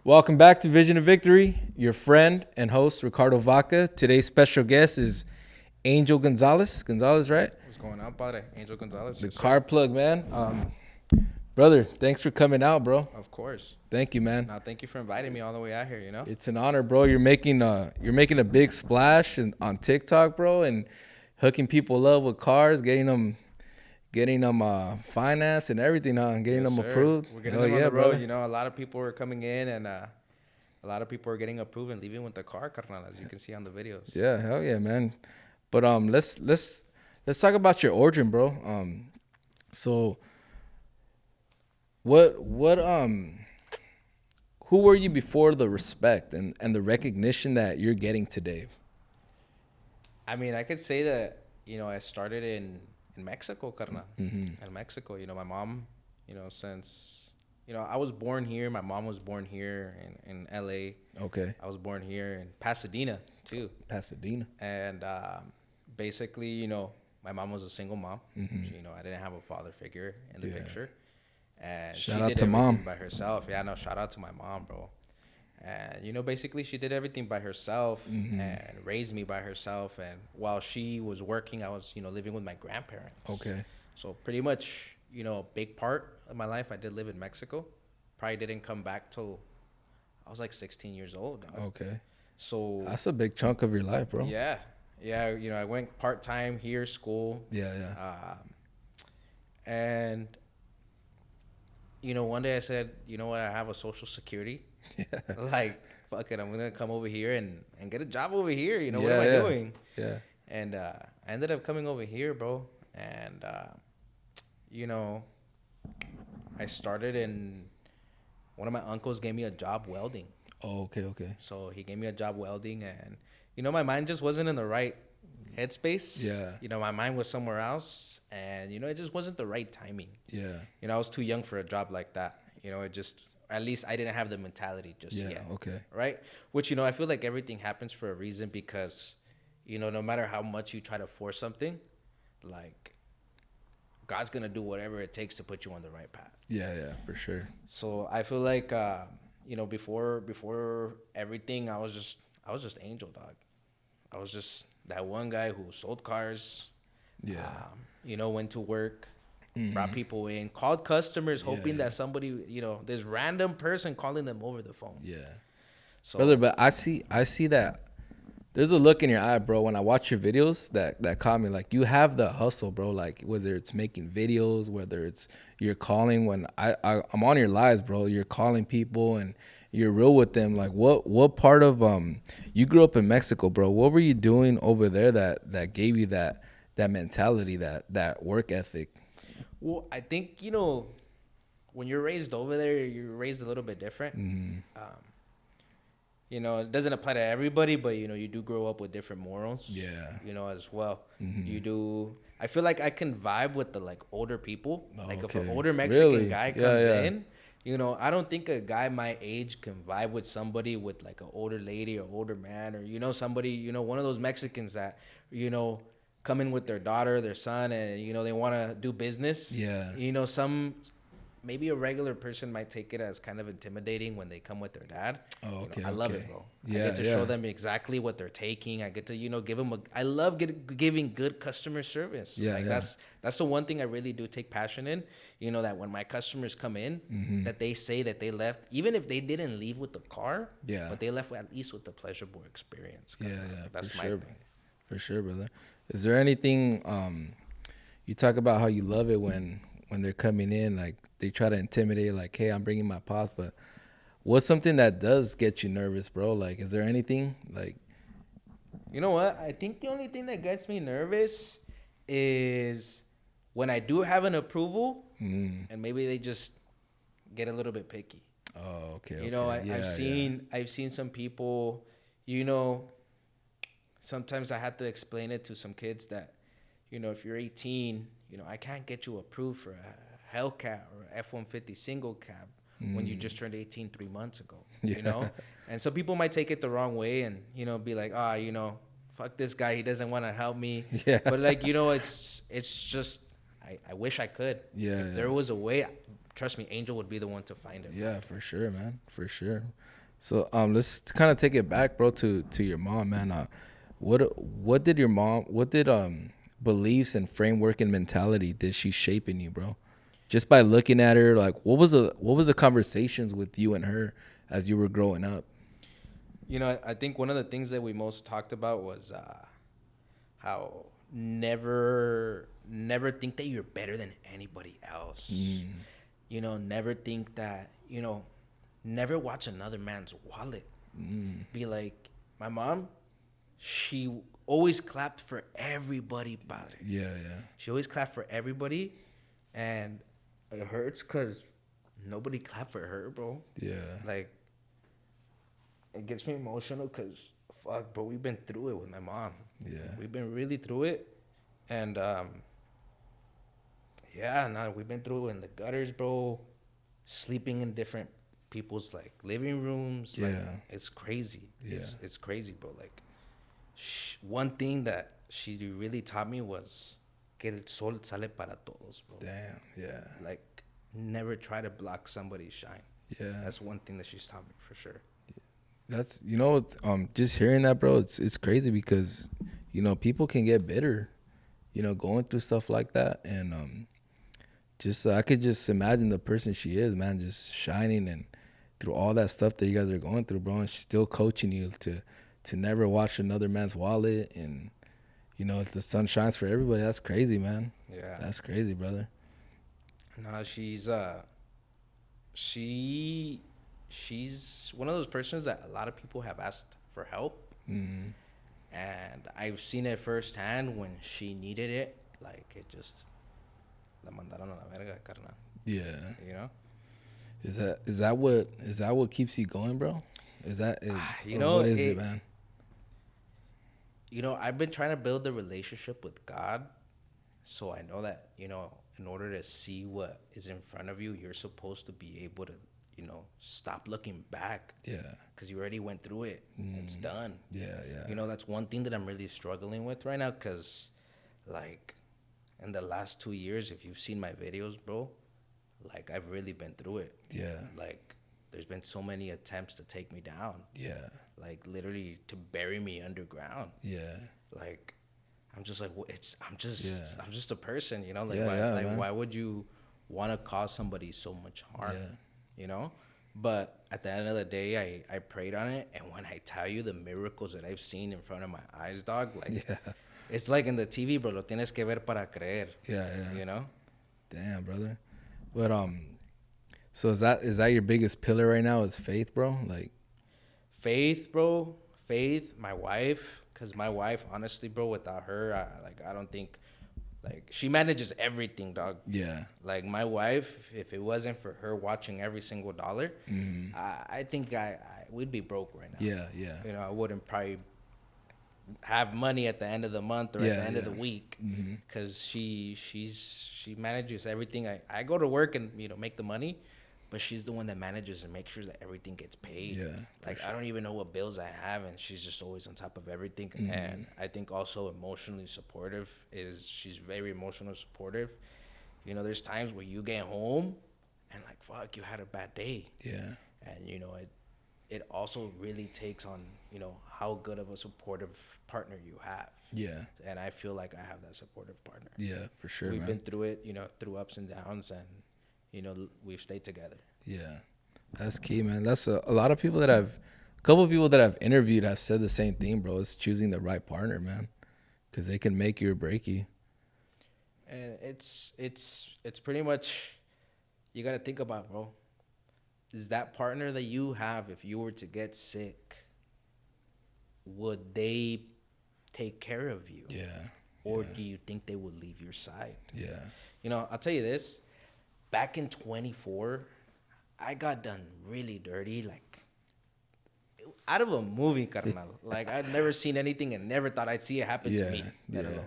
Welcome back to Vision of Victory. Your friend and host, Ricardo Vaca. Today's special guest is Angel Gonzalez. Gonzalez, right? What's going on, padre? Angel Gonzalez. The Yes, car sir. plug, man. Brother, thanks for coming out, bro. Of course. Thank you, man. Now, thank you for inviting me all the way out here. It's an honor, bro. You're making a big splash on TikTok, bro, and hooking people up with cars, getting them financed and everything, and getting Yes, them sir. approved. We're getting Hell them on yeah, the road. brother. A lot of people are coming in, and a lot of people are getting approved and leaving with the car, carnal, as you can see on the videos. Yeah, hell yeah, man. But let's talk about your origin, bro. So what who were you before the respect and the recognition that you're getting today? I mean, I could say that I started in Mexico, carnal. In Mexico, my mom, since I was born here. My mom was born here in L.A. Okay. I was born here in Pasadena too. Pasadena. And basically, my mom was a single mom. I didn't have a father figure in the Yeah. picture. And Shout she out did to everything mom. by herself. Yeah, no, shout out to my mom, bro. And, basically she did everything by herself and raised me by herself. And while she was working, I was, living with my grandparents. Okay. So pretty much, a big part of my life, I did live in Mexico. Probably didn't come back till I was like 16 years old, dog. Okay. So That's a big chunk of your life, bro. yeah, yeah. I went part time here, school, Yeah. and one day I said, you know what, I have a social security. Yeah. Like, fuck it, I'm gonna come over here and get a job over here. What Yeah, am I yeah. doing? Yeah. And I ended up coming over here, bro. And I started in one of my uncles gave me a job welding. Oh, okay. So he gave me a job welding, and my mind just wasn't in the right headspace. Yeah. My mind was somewhere else, and it just wasn't the right timing. Yeah. I was too young for a job like that. It just, at least I didn't have the mentality just Yeah. yet. Okay. Right? Which I feel like everything happens for a reason, because no matter how much you try to force something, like, God's gonna do whatever it takes to put you on the right path. Yeah, for sure. So I feel like before everything, I was just Angel, dog. I was just that one guy who sold cars. Yeah. Went to work, brought people in, called customers, hoping Yeah. that somebody, this random person calling them over the phone. Yeah. So Brother, but I see that there's a look in your eye, bro, when I watch your videos that caught me. Like, you have the hustle, bro. Like, whether it's making videos, whether it's you're calling when I'm on your lives, bro. You're calling people and you're real with them. Like, what part of you grew up in Mexico, bro? What were you doing over there that gave you that mentality, that work ethic? well, I think when you're raised over there, you're raised a little bit different. It doesn't apply to everybody, but you do grow up with different morals. Yeah. As well. You do. I feel like I can vibe with the older people. Oh, Like, if okay. an older Mexican Really? guy Yeah, comes yeah. in, I don't think a guy my age can vibe with somebody with like an older lady or older man, or somebody, one of those Mexicans that come in with their daughter, their son, and they want to do business. Yeah. Maybe a regular person might take it as kind of intimidating when they come with their dad. Oh, okay. I love okay. it, bro. Yeah, I get to yeah. show them exactly what they're taking. I get to, give them I love giving good customer service. Yeah, like yeah. that's the one thing I really do take passion in. That when my customers come in, that they say that they left, even if they didn't leave with the car, Yeah. but they left at least with the pleasurable experience. Yeah, That's for my sure, thing. for sure, brother. Is there anything you talk about how you love it when they're coming in, like they try to intimidate, like, hey, I'm bringing my pops, but what's something that does get you nervous, bro? Like, is there anything like? You know what? I think the only thing that gets me nervous is when I do have an approval and maybe they just get a little bit picky. Oh, okay. I've seen some people, sometimes I had to explain it to some kids that, if you're 18, I can't get you approved for a Hellcat or a F-150 single cab when you just turned 18 3 months ago, Yeah. And some people might take it the wrong way and, be like, fuck this guy, he doesn't want to help me. Yeah. But it's just, I wish I could. Yeah, If yeah. there was a way, trust me, Angel would be the one to find it. Yeah, for sure, man, for sure. So let's kind of take it back, bro, to your mom, man. What did your mom? What did beliefs and framework and mentality did she shape in you, bro? Just by looking at her, like what was the conversations with you and her as you were growing up? You know, I think one of the things that we most talked about was how never think that you're better than anybody else. You know, never think that, you know, never watch another man's wallet. Be like, my mom, she always clapped for everybody, padre. Yeah, yeah, She always clapped for everybody, and it hurts because nobody clapped for her, bro. yeah, Like, it gets me emotional because, fuck, bro, we've been through it with my mom. yeah, We've been really through it. And, yeah, no, we've been through it in the gutters, bro. Sleeping in different people's, like, living rooms. Like, Yeah. it's crazy. Yeah. It's crazy, bro. Like, one thing that she really taught me was que el sol sale para todos, bro. damn, yeah, Like, never try to block somebody's shine. yeah. That's one thing that she's taught me for sure. That's just hearing that, bro. It's crazy because people can get bitter, going through stuff like that, and just I could just imagine the person she is, man, just shining and through all that stuff that you guys are going through, bro. And she's still coaching you to never watch another man's wallet, and if the sun shines for everybody. That's crazy, man. Yeah. That's crazy, brother. No, she's one of those persons that a lot of people have asked for help. Mm-hmm. And I've seen it firsthand when she needed it. Like, it just la mandaron a la verga, carnal. Yeah. You know? Is that what keeps you going, bro? What is it, man? You know, I've been trying to build a relationship with God, so I know that, in order to see what is in front of you, you're supposed to be able to, stop looking back. Yeah. Because you already went through it. It's done. Yeah, yeah. That's one thing that I'm really struggling with right now, because, like, in the last 2 years, if you've seen my videos, bro, like, I've really been through it. Yeah. Like, there's been so many attempts to take me down. Yeah. Like, literally to bury me underground. Yeah. Like, I'm just like, I'm just a person, Like, man. why would you want to cause somebody so much harm? Yeah. But at the end of the day, I prayed on it, and when I tell you the miracles that I've seen in front of my eyes, dog, like, it's like in the TV, bro. Lo tienes que ver para creer. Yeah, yeah. Damn, brother. But so is that your biggest pillar right now? Is faith, bro? Like, faith, bro. Faith. My wife, because my wife, honestly, bro, without her, I don't think. Like, she manages everything, dog. Yeah. Like, my wife, if it wasn't for her watching every single dollar, I think we'd be broke right now. Yeah, yeah. I wouldn't probably have money at the end of the month or at the end of the week, because she manages everything. I go to work and make the money, but she's the one that manages and makes sure that everything gets paid. Yeah, like, sure. I don't even know what bills I have, and she's just always on top of everything. And I think also emotionally supportive she's very emotionally supportive. There's times where you get home and, like, fuck, you had a bad day. Yeah. And it also really takes on how good of a supportive partner you have. Yeah. And I feel like I have that supportive partner. Yeah, for sure. We've been through it, through ups and downs, and we've stayed together. Yeah, that's key, man. That's a lot of people a couple of people that I've interviewed have said the same thing, bro. It's choosing the right partner, man, because they can make you or break you. And it's pretty much, you got to think about, bro, is that partner that you have, if you were to get sick, would they take care of you? Yeah. Or do you think they would leave your side? Yeah. I'll tell you this. Back in 24, I got done really dirty, like, out of a movie, carnal. Like, I'd never seen anything and never thought I'd see it happen to me, let alone.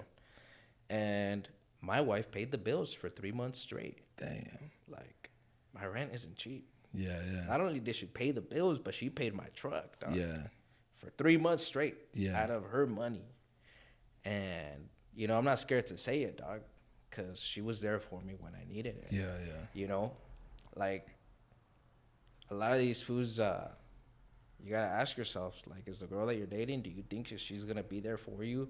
And my wife paid the bills for 3 months straight. Damn. Like, my rent isn't cheap. Yeah, yeah. Not only did she pay the bills, but she paid my truck, dog. Yeah. For 3 months straight. Yeah. Out of her money. And, I'm not scared to say it, dog, because she was there for me when I needed it. Yeah, yeah. like a lot of these foods, you gotta ask yourself, like, is the girl that you're dating, do you think she's gonna be there for you?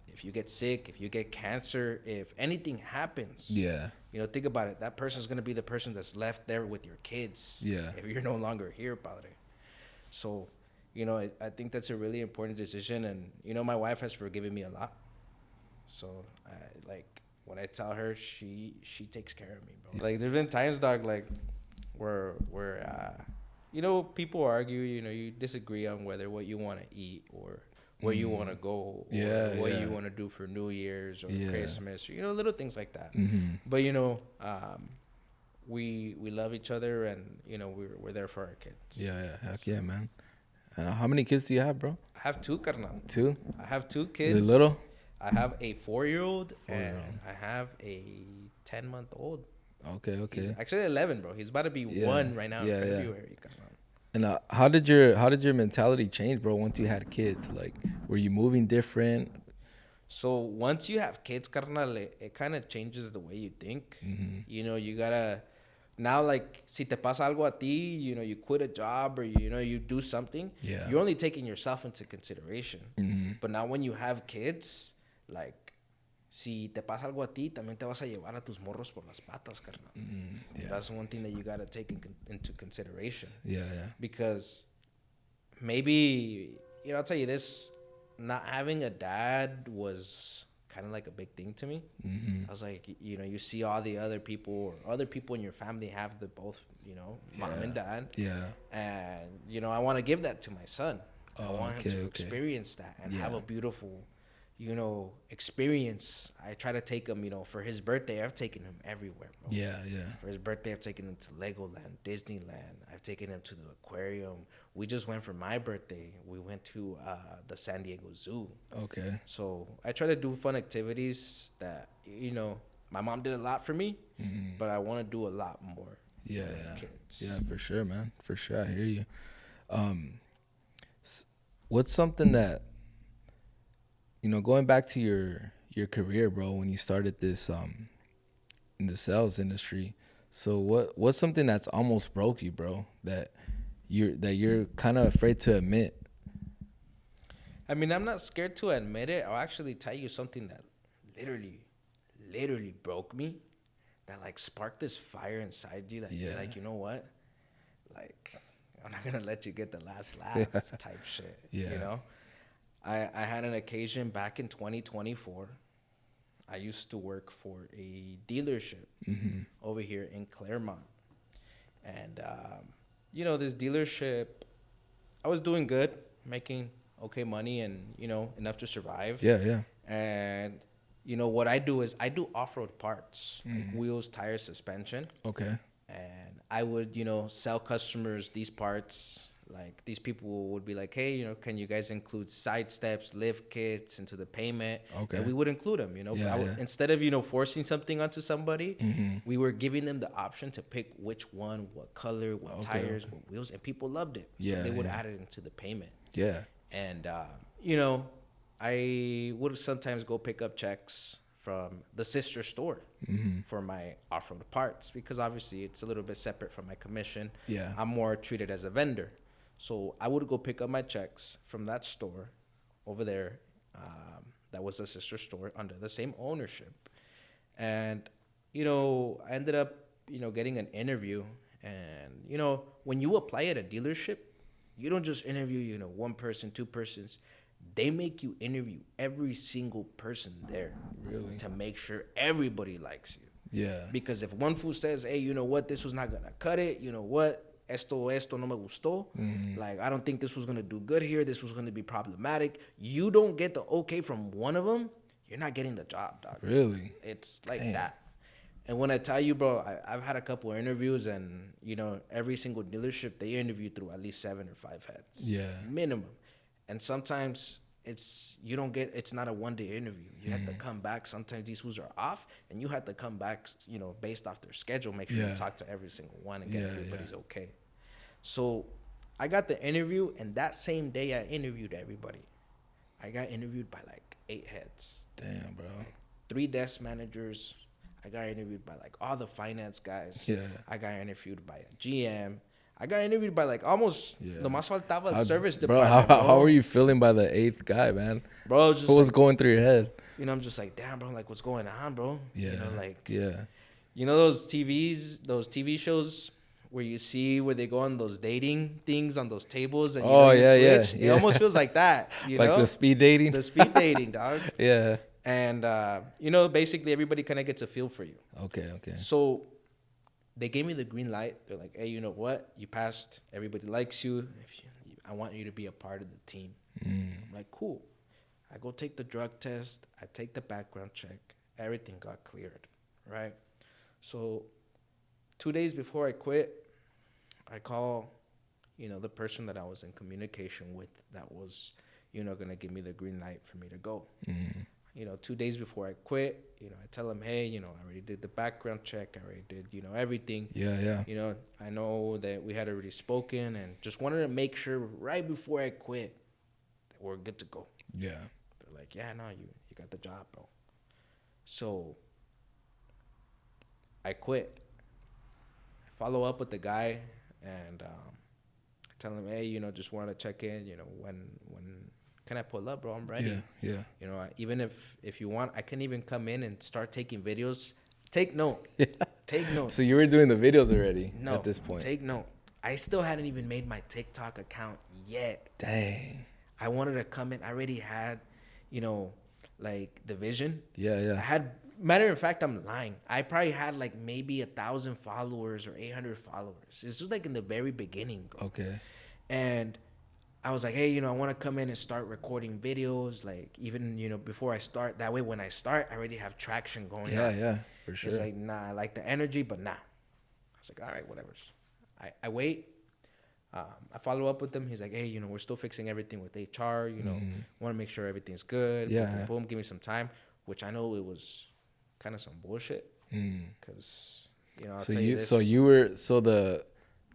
If you get sick, if you get cancer, if anything happens, Yeah. think about it. That person's gonna be the person that's left there with your kids. Yeah. If you're no longer here, padre. So, I think that's a really important decision, and my wife has forgiven me a lot. So, like when I tell her, she takes care of me, bro. Like there's been times, dog, like where people argue. You disagree on whether what you want to eat or where you want to go, or what you want to do for New Year's or Christmas, or little things like that. But we love each other, and we're there for our kids. Heck yeah, man. How many kids do you have, bro? I have two, carnal. Two? I have two kids. They're little? I have a 4-year-old and I have a 10-month-old. Okay. He's actually 11, bro. He's about to be 1 right now in February. And how did your mentality change, bro, once you had kids? Like, were you moving different? So once you have kids, carnal, it kind of changes the way you think. You gotta now, like, si te pasa algo a ti, you quit a job or you do something. You're only taking yourself into consideration. But now when you have kids, like, si te pasa algo a ti, también te vas a llevar a tus morros por las patas, carnal. That's one thing that you gotta take into consideration. Because maybe, I'll tell you this, not having a dad was kind of like a big thing to me. I was like, you see all the other people or other people in your family have the both, mom and dad. And, I want to give that to my son. I want him to experience that and have a beautiful, experience. I try to take him, for his birthday. I've taken him everywhere, bro. For his birthday, I've taken him to Legoland, Disneyland. I've taken him to the aquarium. We just went for my birthday. We went to the San Diego Zoo. Okay. So I try to do fun activities that, my mom did a lot for me, but I want to do a lot more. Kids. Yeah, for sure, man. For sure. I hear you. What's something that, going back to your career, bro, when you started this in the sales industry, so what's something that's almost broke you, bro, that you're kind of afraid to admit? I mean, I'm not scared to admit it. I'll actually tell you something that literally broke me, that like sparked this fire inside you that you're like, you know what? Like, I'm not gonna let you get the last laugh type shit. I had an occasion back in 2024. I used to work for a dealership over here in Claremont. And, this dealership, I was doing good, making okay money and, enough to survive. And, what I do is I do off-road parts, like wheels, tires, suspension. Okay. And I would, sell customers these parts. Like, these people would be like, hey, can you guys include side steps, lift kits into the payment? Okay. And we would include them, Instead of, forcing something onto somebody, we were giving them the option to pick which one, what color, what tires, what wheels, and people loved it. So they would add it into the payment. And, I would sometimes go pick up checks from the sister store for my off-road parts, because obviously it's a little bit separate from my commission. I'm more treated as a vendor. So I would go pick up my checks from that store over there. That was a sister store under the same ownership. And, I ended up, getting an interview. And, when you apply at a dealership, you don't just interview, one person, two persons. They make you interview every single person there. Really? To make sure everybody likes you. Because if one fool says, hey, you know what, this was not going to cut it. You know what? Esto no me gustó. Like, I don't think this was going to do good here. This was going to be problematic. You don't get the okay from one of them, you're not getting the job, dog. Really? It's like that. And when I tell you, bro, I've had a couple of interviews, and, every single dealership, they interview through at least 7 or 5 heads. Minimum. And sometimes it's not a one-day interview. You have to come back. Sometimes these fools are off, and you have to come back, based off their schedule, make sure you talk to every single one and get everybody's okay. So I got the interview, and that same day I interviewed everybody. I got interviewed by like 8 heads. Damn, bro. Like 3 desk managers. I got interviewed by like all the finance guys. Yeah. I got interviewed by a GM. I got interviewed by like almost the más faltaba el service Bro, department, bro. how were you feeling by the eighth guy, man? Bro, just What was like, going through your head? you know, I'm just like, damn, bro, like what's going on, bro? Yeah. You know, like, Yeah. you know those TV shows where you see where they go on those dating things on those tables and you know you switch. It almost feels like that, you like know? the speed dating. The speed dating, dog. Yeah. And you know, basically everybody kind of gets a feel for you. Okay. Okay. So they gave me the green light. They're like, hey, you know what? You passed. Everybody likes you. I want you to be a part of the team. I'm like, cool. I go take the drug test. I take the background check. Everything got cleared, right? So 2 days before I quit, I call, you know, the person that I was in communication with that was, you know, going to give me the green light for me to go. You know, 2 days before I quit, you know, I tell them, hey, you know, I already did the background check. I already did, you know, everything. Yeah. You know, I know that we had already spoken and just wanted to make sure right before I quit that we're good to go. Yeah. They're like, yeah, no, you got the job, bro. So I quit. I follow up with the guy and I tell him, hey, you know, just wanted to check in, you know, when can I pull up, bro? I'm ready. Yeah. You know, even if you want, I can even come in and start taking videos. Take note. Take note. So you were doing the videos already No, at this point. take note. I still hadn't even made my TikTok account yet. Dang. I wanted to come in. I already had, you know, like the vision. Yeah. I had, matter of fact, I'm lying. I probably had like maybe 1,000 followers or 800 followers. This was like in the very beginning, bro. Okay. And I was like, hey, you know, I want to come in and start recording videos. Like even, you know, before I start, that way when I start, I already have traction going on. Yeah, for sure. It's like, nah, I like the energy, but nah. I was like, all right, whatever. I wait. I follow up with him. He's like, hey, you know, we're still fixing everything with HR. You know, want to make sure everything's good. Yeah. Boom, boom, boom. Give me some time, which I know it was kind of some bullshit. Because, you know, I'll tell you this. So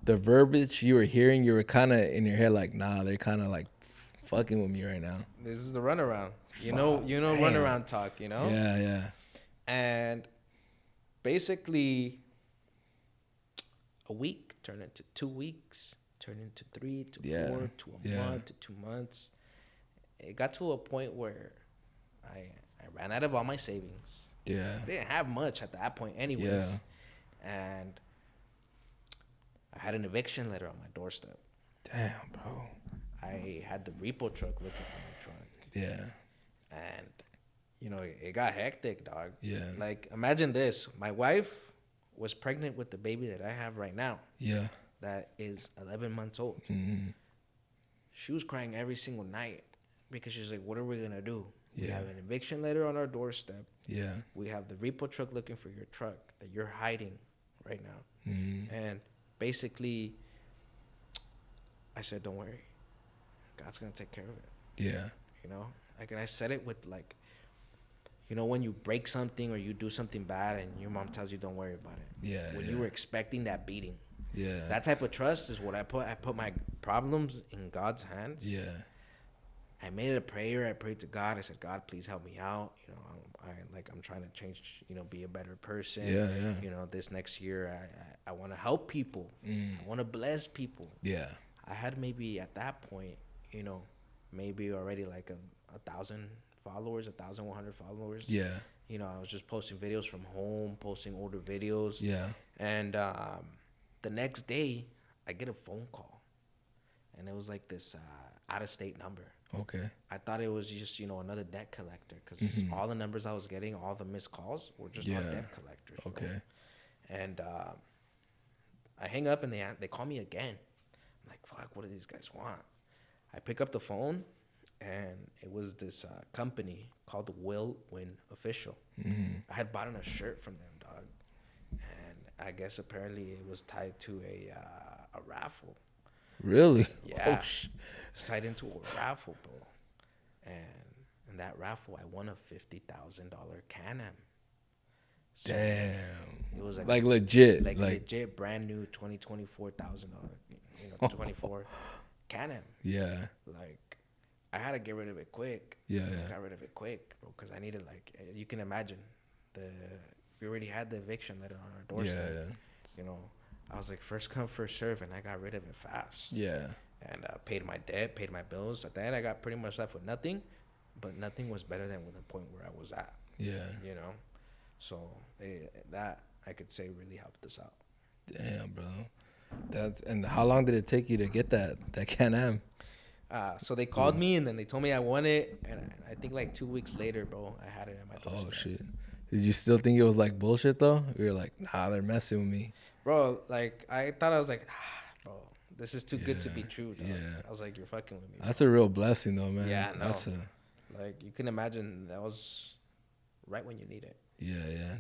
the verbiage you were hearing, you were kind of in your head like, nah, they're kind of like fucking with me right now. This is the runaround. You Fuck, know, man. runaround talk, you know? Yeah. And basically, a week turned into 2 weeks, turned into 3 to 4 to a month to 2 months. It got to a point where I ran out of all my savings. Yeah. I didn't have much at that point anyways. Yeah. And I had an eviction letter on my doorstep. Damn, bro. I had the repo truck looking for my truck. Yeah. And, you know, it got hectic, dog. Yeah. Like, imagine this. My wife was pregnant with the baby that I have right now. Yeah. That is 11 months old. She was crying every single night because she's like, what are we going to do? We have an eviction letter on our doorstep. Yeah. We have the repo truck looking for your truck that you're hiding right now. And basically, I said, don't worry. God's going to take care of it. Yeah. You know? Like, and I said it with, like, you know, when you break something or you do something bad and your mom tells you don't worry about it. Yeah. When you were expecting that beating. Yeah. That type of trust is what I put. I put my problems in God's hands. Yeah. I made a prayer. I prayed to God. I said, God, please help me out. You know, I'm trying to change, you know, be a better person. Yeah. You know, this next year, I want to help people. I want to bless people. Yeah. I had maybe at that point, you know, maybe already like 1,000 followers, 1,100 followers. Yeah. You know, I was just posting videos from home, posting older videos. Yeah. And the next day, I get a phone call. And it was like this out-of-state number. Okay. I thought it was just, you know, another debt collector because all the numbers I was getting, all the missed calls were just on debt collectors. Okay. Bro. And I hang up and they call me again. I'm like, fuck, what do these guys want? I pick up the phone and it was this company called Will Win Official. I had bought a shirt from them, dog. And I guess apparently it was tied to a raffle. Really? Yeah. Oh, It's tied into a raffle, bro. And in that raffle, I won a $50,000 Can-Am. So damn. it was like legit. Like legit, brand new $24,000, you know, 24 Can-Am. Yeah. Like, I had to get rid of it quick. Yeah. I got rid of it quick, bro, because I needed, like, you can imagine, we already had the eviction letter on our Yeah, doorstep. yeah. You know, I was like, first come, first serve, and I got rid of it fast. Yeah. And paid my debt, paid my bills. At the end, I got pretty much left with nothing, but nothing was better than with the point where I was at. Yeah. You know, so that I could say really helped us out. Damn, bro. And how long did it take you to get that Can-Am? So they called me and then they told me I won it, and I think like 2 weeks later, bro, I had it at my doorstep. Oh shit. Did you still think it was like bullshit though? You're like, nah, they're messing with me. Bro, like I thought I was like, bro, this is too good to be true, dog. Yeah. I was like, you're fucking with me. That's a real blessing though, man. Yeah, no. That's Like you can imagine that was right when you need it. yeah.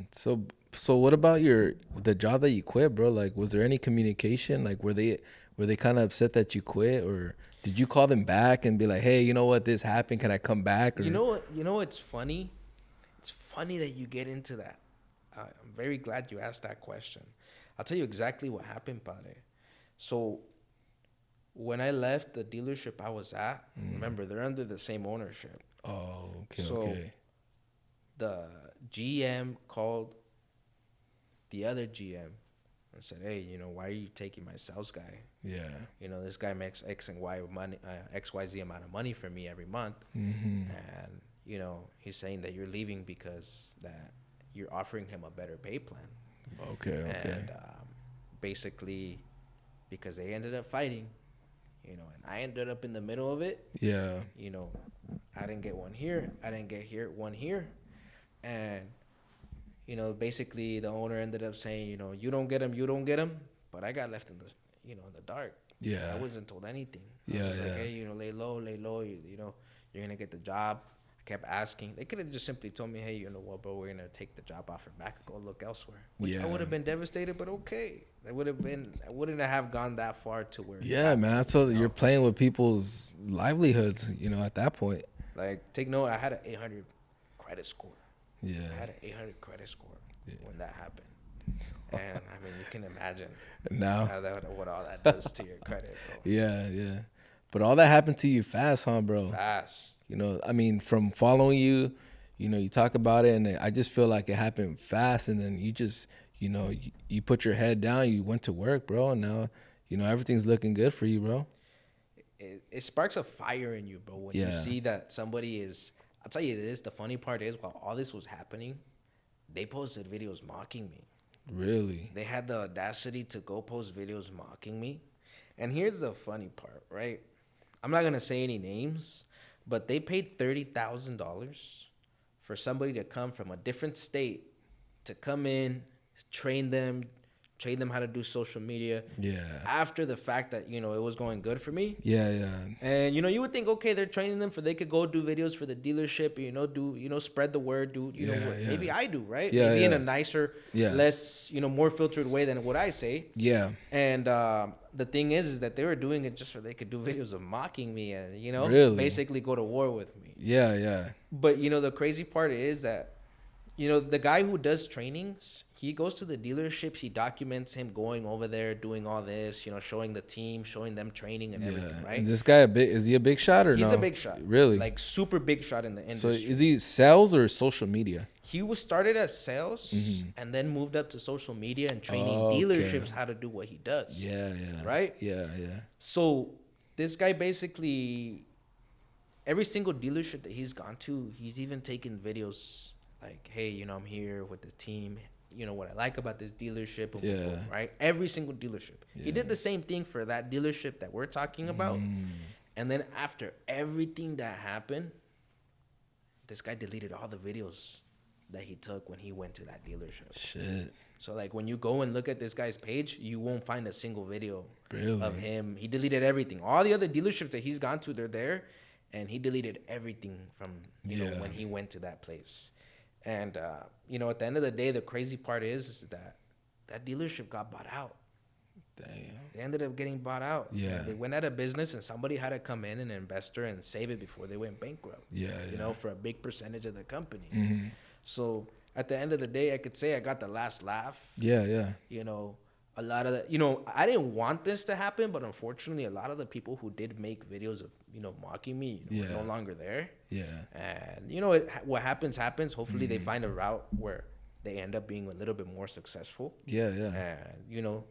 So what about the job that you quit, bro? Like, was there any communication? Like, were they kind of upset that you quit, or did you call them back and be like, hey, you know what, this happened, can I come back? Or You know what? You know what's funny? It's funny that you get into that. I'm very glad you asked that question. I'll tell you exactly what happened, Padre. So when I left the dealership I was at, remember they're under the same ownership. Oh, okay, So okay. the GM called the other GM and said, "Hey, you know, why are you taking my sales guy? Yeah. You know, this guy makes X and Y money, XYZ amount of money for me every month, Mm-hmm. and you know, he's saying that you're leaving because that you're offering him a better pay plan." Okay. And basically, because they ended up fighting, you know, and I ended up in the middle of it. Yeah. You know, I didn't get one here. I didn't get one here. And, you know, basically the owner ended up saying, you know, you don't get him. But I got left in the, you know, in the dark. Yeah. I wasn't told anything. I Yeah, was just like, yeah. hey, you know, lay low. You know, you're going to get the job. I kept asking. They could have just simply told me, hey, you know what, bro, we're going to take the job offer back and go look elsewhere. Which Yeah. I would have been devastated, but okay. I wouldn't have gone that far to where. Yeah, man. That's so you're playing with people's livelihoods, you know, at that point. Like, take note, I had an 800 credit score. Yeah. I had an 800 credit score when that happened. And, I mean, you can imagine Now. what all that does to your credit, bro. Yeah. But all that happened to you fast, huh, bro? Fast. You know, I mean, from following you, you know, you talk about it, and I just feel like it happened fast, and then you just, you know, you put your head down, you went to work, bro, and now, you know, everything's looking good for you, bro. It sparks a fire in you, bro, when you see that somebody is. I'll tell you this, the funny part is, while all this was happening, they posted videos mocking me. Really? They had the audacity to go post videos mocking me. And here's the funny part, right? I'm not going to say any names, but they paid $30,000 for somebody to come from a different state to come in, train them how to do social media. Yeah. After the fact that, you know, it was going good for me. Yeah. And, you know, you would think, okay, they're training them they could go do videos for the dealership, spread the word, maybe I do, right? Yeah, maybe in a nicer, Yeah. less, more filtered way than what I say. Yeah. And the thing is that they were doing it just so they could do videos of mocking me and, Really? basically go to war with me. Yeah. But, the crazy part is that, the guy who does trainings, he goes to the dealerships, he documents him going over there, doing all this, showing the team, showing them training and everything, right? Is this guy is he a big shot or no? He's a big shot. Really? Like super big shot in the So industry. is he sales or social media? He was started as sales and then moved up to social media and training Okay. dealerships how to do what he does. Yeah. Right? Yeah. So this guy basically, every single dealership that he's gone to, he's even taken videos like, hey, I'm here with the team. What I like about this dealership. Boom, boom, right? Every single dealership. Yeah. He did the same thing for that dealership that we're talking about. And then after everything that happened, this guy deleted all the videos that he took when he went to that dealership. Shit. So, like, when you go and look at this guy's page, you won't find a single video Really? of him. He deleted everything. All the other dealerships that he's gone to, they're there. And he deleted everything from, know, when he went to that place. And, at the end of the day, the crazy part is that dealership got bought out. Damn. They ended up getting bought out. Yeah. They went out of business, and somebody had to come in, an investor, and save it before they went bankrupt. Yeah. For a big percentage of the company. Mm-hmm. So at the end of the day, I could say I got the last laugh. Yeah. A lot of the, I didn't want this to happen, but unfortunately, a lot of the people who did make videos of, mocking me, were no longer there. Yeah. And, what happens. Hopefully they find a route where they end up being a little bit more successful. Yeah, yeah, And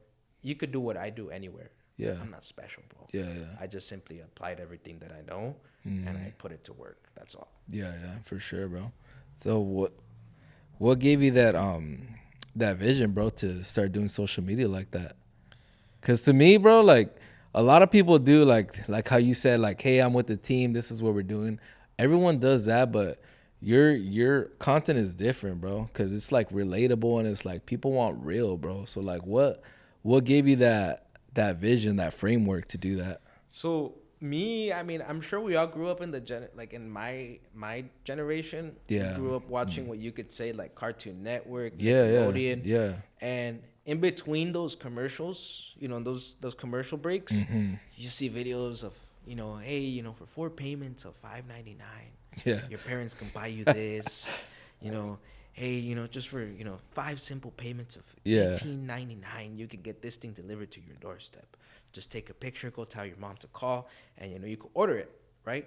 you could do what I do anywhere. yeah, I'm not special, bro. yeah, yeah. I just simply applied everything that I know and I put it to work. That's all. Yeah, yeah, for sure, bro. So what gave you that vision, bro, to start doing social media like that? Cause to me, bro, like a lot of people do like how you said, like, hey, I'm with the team, this is what we're doing. Everyone does that, but your content is different, bro. Cause it's like relatable and it's like people want real, bro. So like what gave you that vision, that framework to do that? So me, I mean, I'm sure we all grew up in like in my generation. Yeah. We grew up watching what you could say like Cartoon Network, Yeah, yeah, Nickelodeon, yeah. and in between those commercials, those commercial breaks, you see videos of hey, for 4 payments of $5.99, Yeah. your parents can buy you this, hey, just for 5 simple payments of Yeah. $18.99, you can get this thing delivered to your doorstep. Just take a picture, go tell your mom to call, and you can order it, right?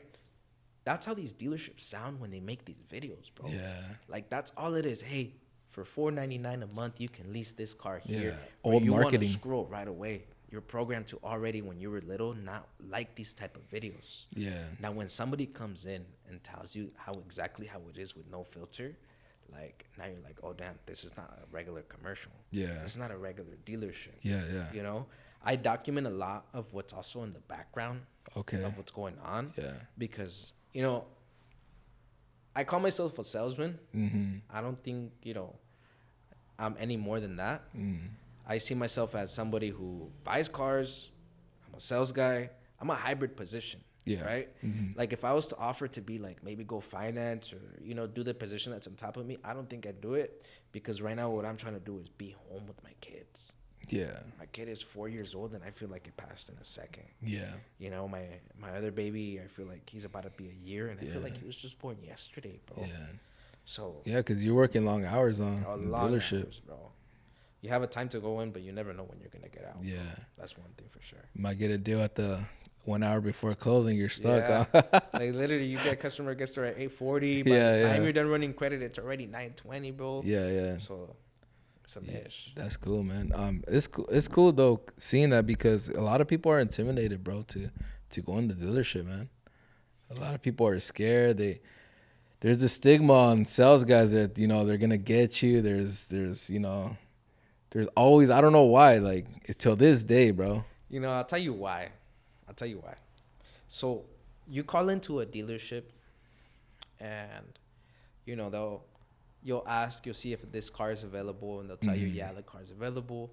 That's how these dealerships sound when they make these videos, bro. Yeah. Like that's all it is. Hey, for $4.99 a month, you can lease this car here. Yeah. Where Old you marketing. want to scroll right away. You're programmed to already when you were little not like these type of videos. Yeah. Now when somebody comes in and tells you how it is with no filter, like now you're like, oh damn, this is not a regular commercial. Yeah. This is not a regular dealership. Yeah, yeah. I document a lot of what's also in the background Okay. of what's going on. Yeah. Because, I call myself a salesman. Mm-hmm. I don't think, I'm any more than that. Mm. I see myself as somebody who buys cars. I'm a sales guy. I'm a hybrid position. Yeah. Right? Mm-hmm. Like if I was to offer to be like maybe go finance or, do the position that's on top of me, I don't think I'd do it because right now what I'm trying to do is be home with my kids. Yeah. My kid is 4 years old and I feel like it passed in a second. Yeah. My other baby, I feel like he's about to be a year and I feel like he was just born yesterday, bro. Yeah. So Yeah, because you're working long hours on a the lot dealership. hours, bro. You have a time to go in, but you never know when you're gonna get out. Yeah. Bro. That's one thing for sure. You might get a deal at the 1 hour before closing. You're stuck. Yeah. Huh? Like literally, you get customer gets there at 8:40. By Yeah, the time yeah. you're done running credit, it's already 9:20, bro. Yeah, yeah. So it's a mish. That's cool, man. It's cool. It's cool though seeing that because a lot of people are intimidated, bro, to go in the dealership, man. A lot of people are scared. There's a stigma on sales guys that they're gonna get you. There's always, I don't know why, like it's till this day, bro. I'll tell you why. So you call into a dealership and you'll ask, you'll see if this car is available and they'll tell you, yeah, the car's available.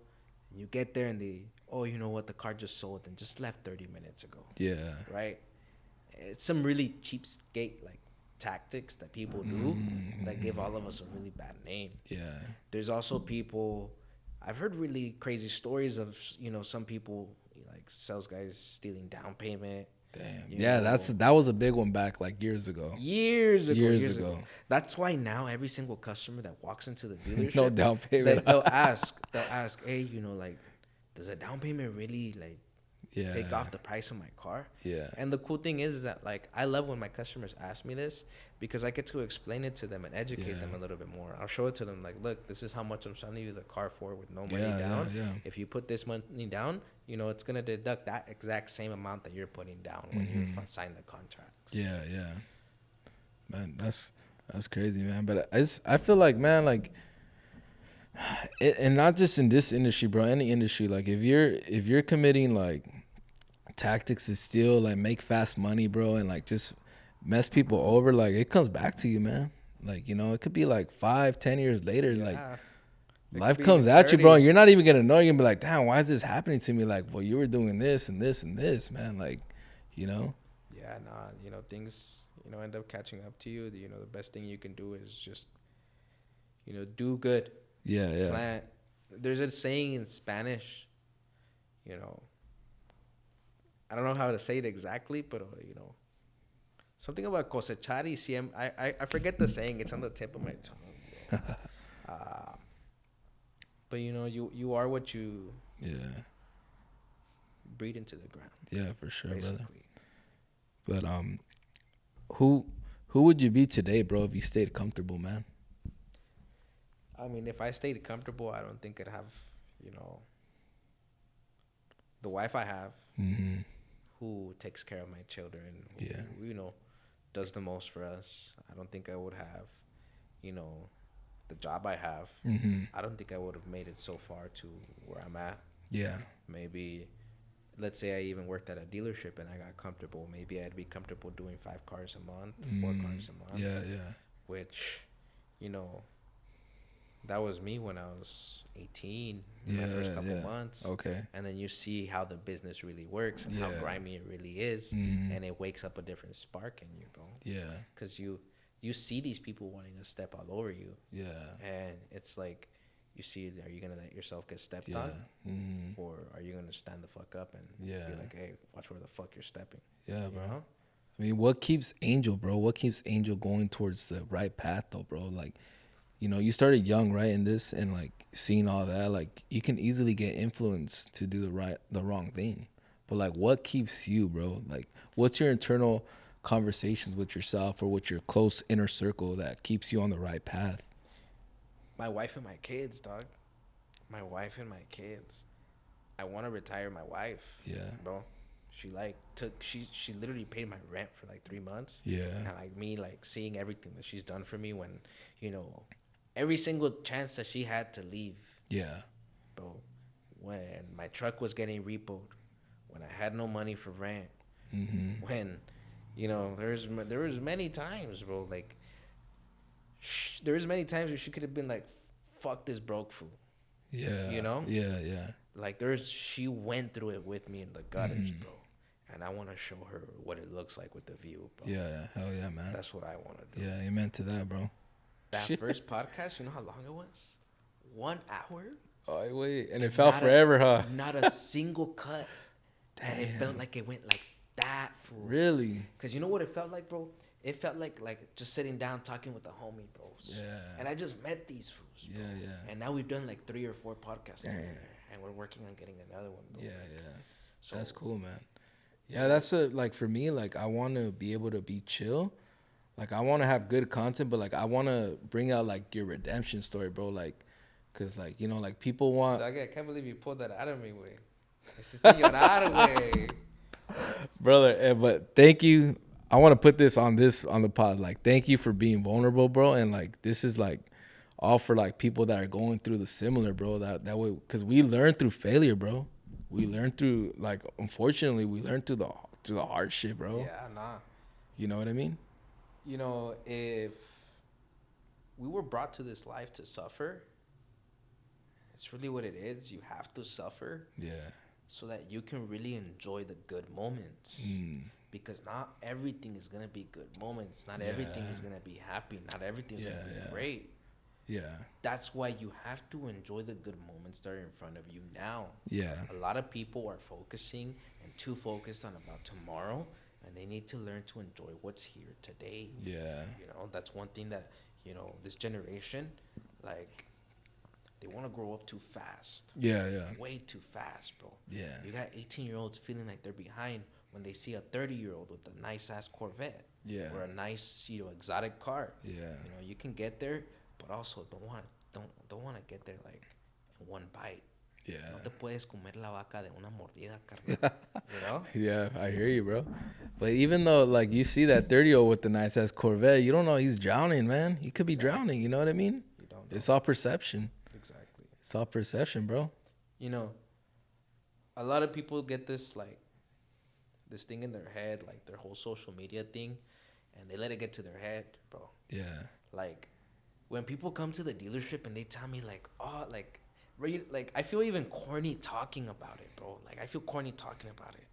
And you get there and you know what, the car just sold and just left 30 minutes ago. Yeah. Right? It's some really cheapskate like tactics that people do that give all of us a really bad name. Yeah. There's also people, I've heard really crazy stories of, some people like sales guys stealing down payment. Damn. Yeah, that was a big one back like years ago. Years ago. That's why now every single customer that walks into the dealership, No down payment. they'll ask, hey, like, does a down payment really like take off the price of my car? Yeah. And the cool thing is that like I love when my customers ask me this because I get to explain it to them and educate them a little bit more. I'll show it to them like, look, this is how much I'm selling you the car for with no money down. Yeah. If you put this money down, it's gonna deduct that exact same amount that you're putting down when you sign the contracts. Yeah, yeah. Man, that's crazy, man. But I feel like, man, like, and not just in this industry, bro. Any industry, like, if you're committing like tactics to steal, like, make fast money, bro, and like just mess people over, like, it comes back to you, man. Like, it could be like 5-10 years later, like. Life comes at you, bro. And you're not even gonna know. You're gonna be like, damn, why is this happening to me? Like, well, you were doing this and this and this, man. Like, Yeah, nah. Things end up catching up to you. The best thing you can do is just do good. Yeah, yeah. Plant. There's a saying in Spanish. I don't know how to say it exactly, but something about cosechar y siempre. I forget the saying. It's on the tip of my tongue. But you are what you breed into the ground. Yeah, for sure, basically. Brother. But who would you be today, bro, if you stayed comfortable, man? I mean, if I stayed comfortable, I don't think I'd have, you know, the wife I have, Mm-hmm. who takes care of my children, Yeah. who, you know, does the most for us. I don't think I would have, you know, the job I have. Mm-hmm. I don't think I would have made it so far to where I'm at. Yeah. Maybe, let's say I even worked at a dealership and I got comfortable. Maybe I'd be comfortable doing 5 cars a month, 4 cars a month. Yeah, yeah. Which, you know, that was me when I was 18, in Yeah, my first couple yeah. months. Okay. And then you see how the business really works and Yeah. how grimy it really is. Mhm. And it wakes up a different spark in you, bro. Yeah. Because you see these people wanting to step all over you. Yeah. And it's like, you see, are you going to let yourself get stepped Yeah. on? Mm-hmm. Or are you going to stand the fuck up and Yeah. be like, hey, watch where the fuck you're stepping? Yeah, You bro. know? I mean, what keeps Angel, bro? What keeps Angel going towards the right path, though, bro? Like, you know, you started young, right, in this, and like seeing all that, like you can easily get influenced to do the wrong thing. But like, what keeps you, bro? Like, what's your internal conversations with yourself or with your close inner circle that keeps you on the right path? My wife and my kids, dog. My wife and my kids. I want to retire my wife. Yeah. Bro. She literally paid my rent for like 3 months. Yeah. And like me, like seeing everything that she's done for me when, you know, every single chance that she had to leave. Yeah. Bro. When my truck was getting repoed, when I had no money for rent, Mm-hmm. when, you know, there was many times, bro, like, there was many times where she could have been like, fuck this broke fool. Yeah. You know? Yeah. Yeah. Like, she went through it with me in the gutters, bro. And I want to show her what it looks like with the view, bro. Yeah. Hell yeah, man. That's what I want to do. Yeah. Amen to that, bro. That first podcast, you know how long it was? 1 hour? Oh, wait. And it felt forever, huh? Not a single cut. Damn. And it felt like it went like that, fool. Really? Because you know what it felt like, bro? It felt like just sitting down talking with a homie, bros. Yeah. And I just met these fools, bro. Yeah, yeah. And now we've done like 3 or 4 podcasts together. And we're working on getting another one, bro. Yeah, yeah. So That's cool, man. Yeah, that's like for me, like I want to be able to be chill. Like I want to have good content, but like I want to bring out like your redemption story, bro. Like, cause like, you know, like people want. I can't believe you pulled that out of me, güey. Hiciste llorar, güey. Brother, but thank you. I want to put this on the pod. Like, thank you for being vulnerable, bro. And like, this is like all for like people that are going through the similar, bro. That way, cause we learn through failure, bro. We learn through like, unfortunately, we learn through the hard shit, bro. Yeah, nah. You know what I mean? You know, if we were brought to this life to suffer, it's really what it is. You have to suffer. Yeah. So that you can really enjoy the good moments. Because not everything is going to be good moments. Not everything is going to be happy. Not everything is going to be great. Yeah. That's why you have to enjoy the good moments that are in front of you now. Yeah. A lot of people are focusing and too focused on about tomorrow, and they need to learn to enjoy what's here today. Yeah. You know, that's one thing that, you know, this generation, like, they want to grow up too fast. Yeah, yeah. Way too fast, bro. Yeah. You got 18-year-olds feeling like they're behind when they see a 30-year-old with a nice-ass Corvette. Yeah. Or a nice, you know, exotic car. Yeah. You know, you can get there, but also don't want to get there like in one bite. Yeah. No te puedes comer la vaca de una mordida, carnal. You know? Yeah, I hear you, bro. But even though, like, you see that 30-year-old with the nice-ass Corvette, you don't know he's drowning, man. He could be drowning, you know what I mean? You don't know. It's all perception. Exactly. It's all perception, bro. You know, a lot of people get this, like, this thing in their head, like their whole social media thing, and they let it get to their head, bro. Yeah. Like, when people come to the dealership and they tell me, like, oh, like, I feel even corny talking about it, bro. Like, I feel corny talking about it.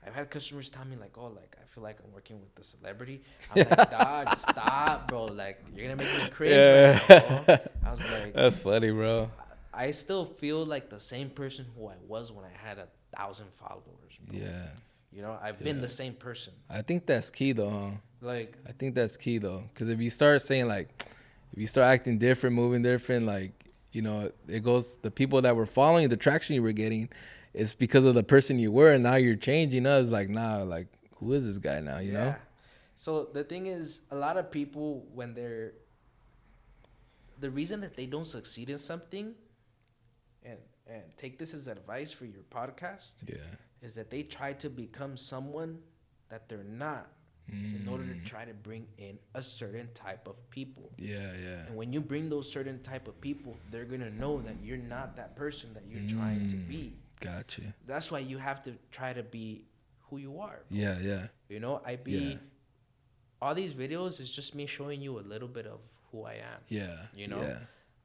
I've had customers tell me, like, oh, like, I feel like I'm working with the celebrity. I'm like, dog, stop, bro. Like, you're going to make me cringe right now, bro. I was like... That's funny, bro. I still feel like the same person who I was when I had 1,000 followers, bro. Yeah. You know, I've been the same person. I think that's key, though, huh? Like... I think that's key, though. Because if you start saying, like... If you start acting different, moving different, like, you know, it goes, the people that were following, the traction you were getting, it's because of the person you were, and now you're changing. It's like, nah, like, who is this guy now, you know? So the thing is, a lot of people, when they're, the reason that they don't succeed in something, and take this as advice for your podcast, Yeah. is that they try to become someone that they're not in order to try to bring in a certain type of people. Yeah, yeah. And when you bring those certain type of people, they're gonna know that you're not that person that you're trying to be. Gotcha. That's why you have to try to be who you are. Bro. Yeah, yeah. You know, all these videos is just me showing you a little bit of who I am. Yeah. You know? Yeah.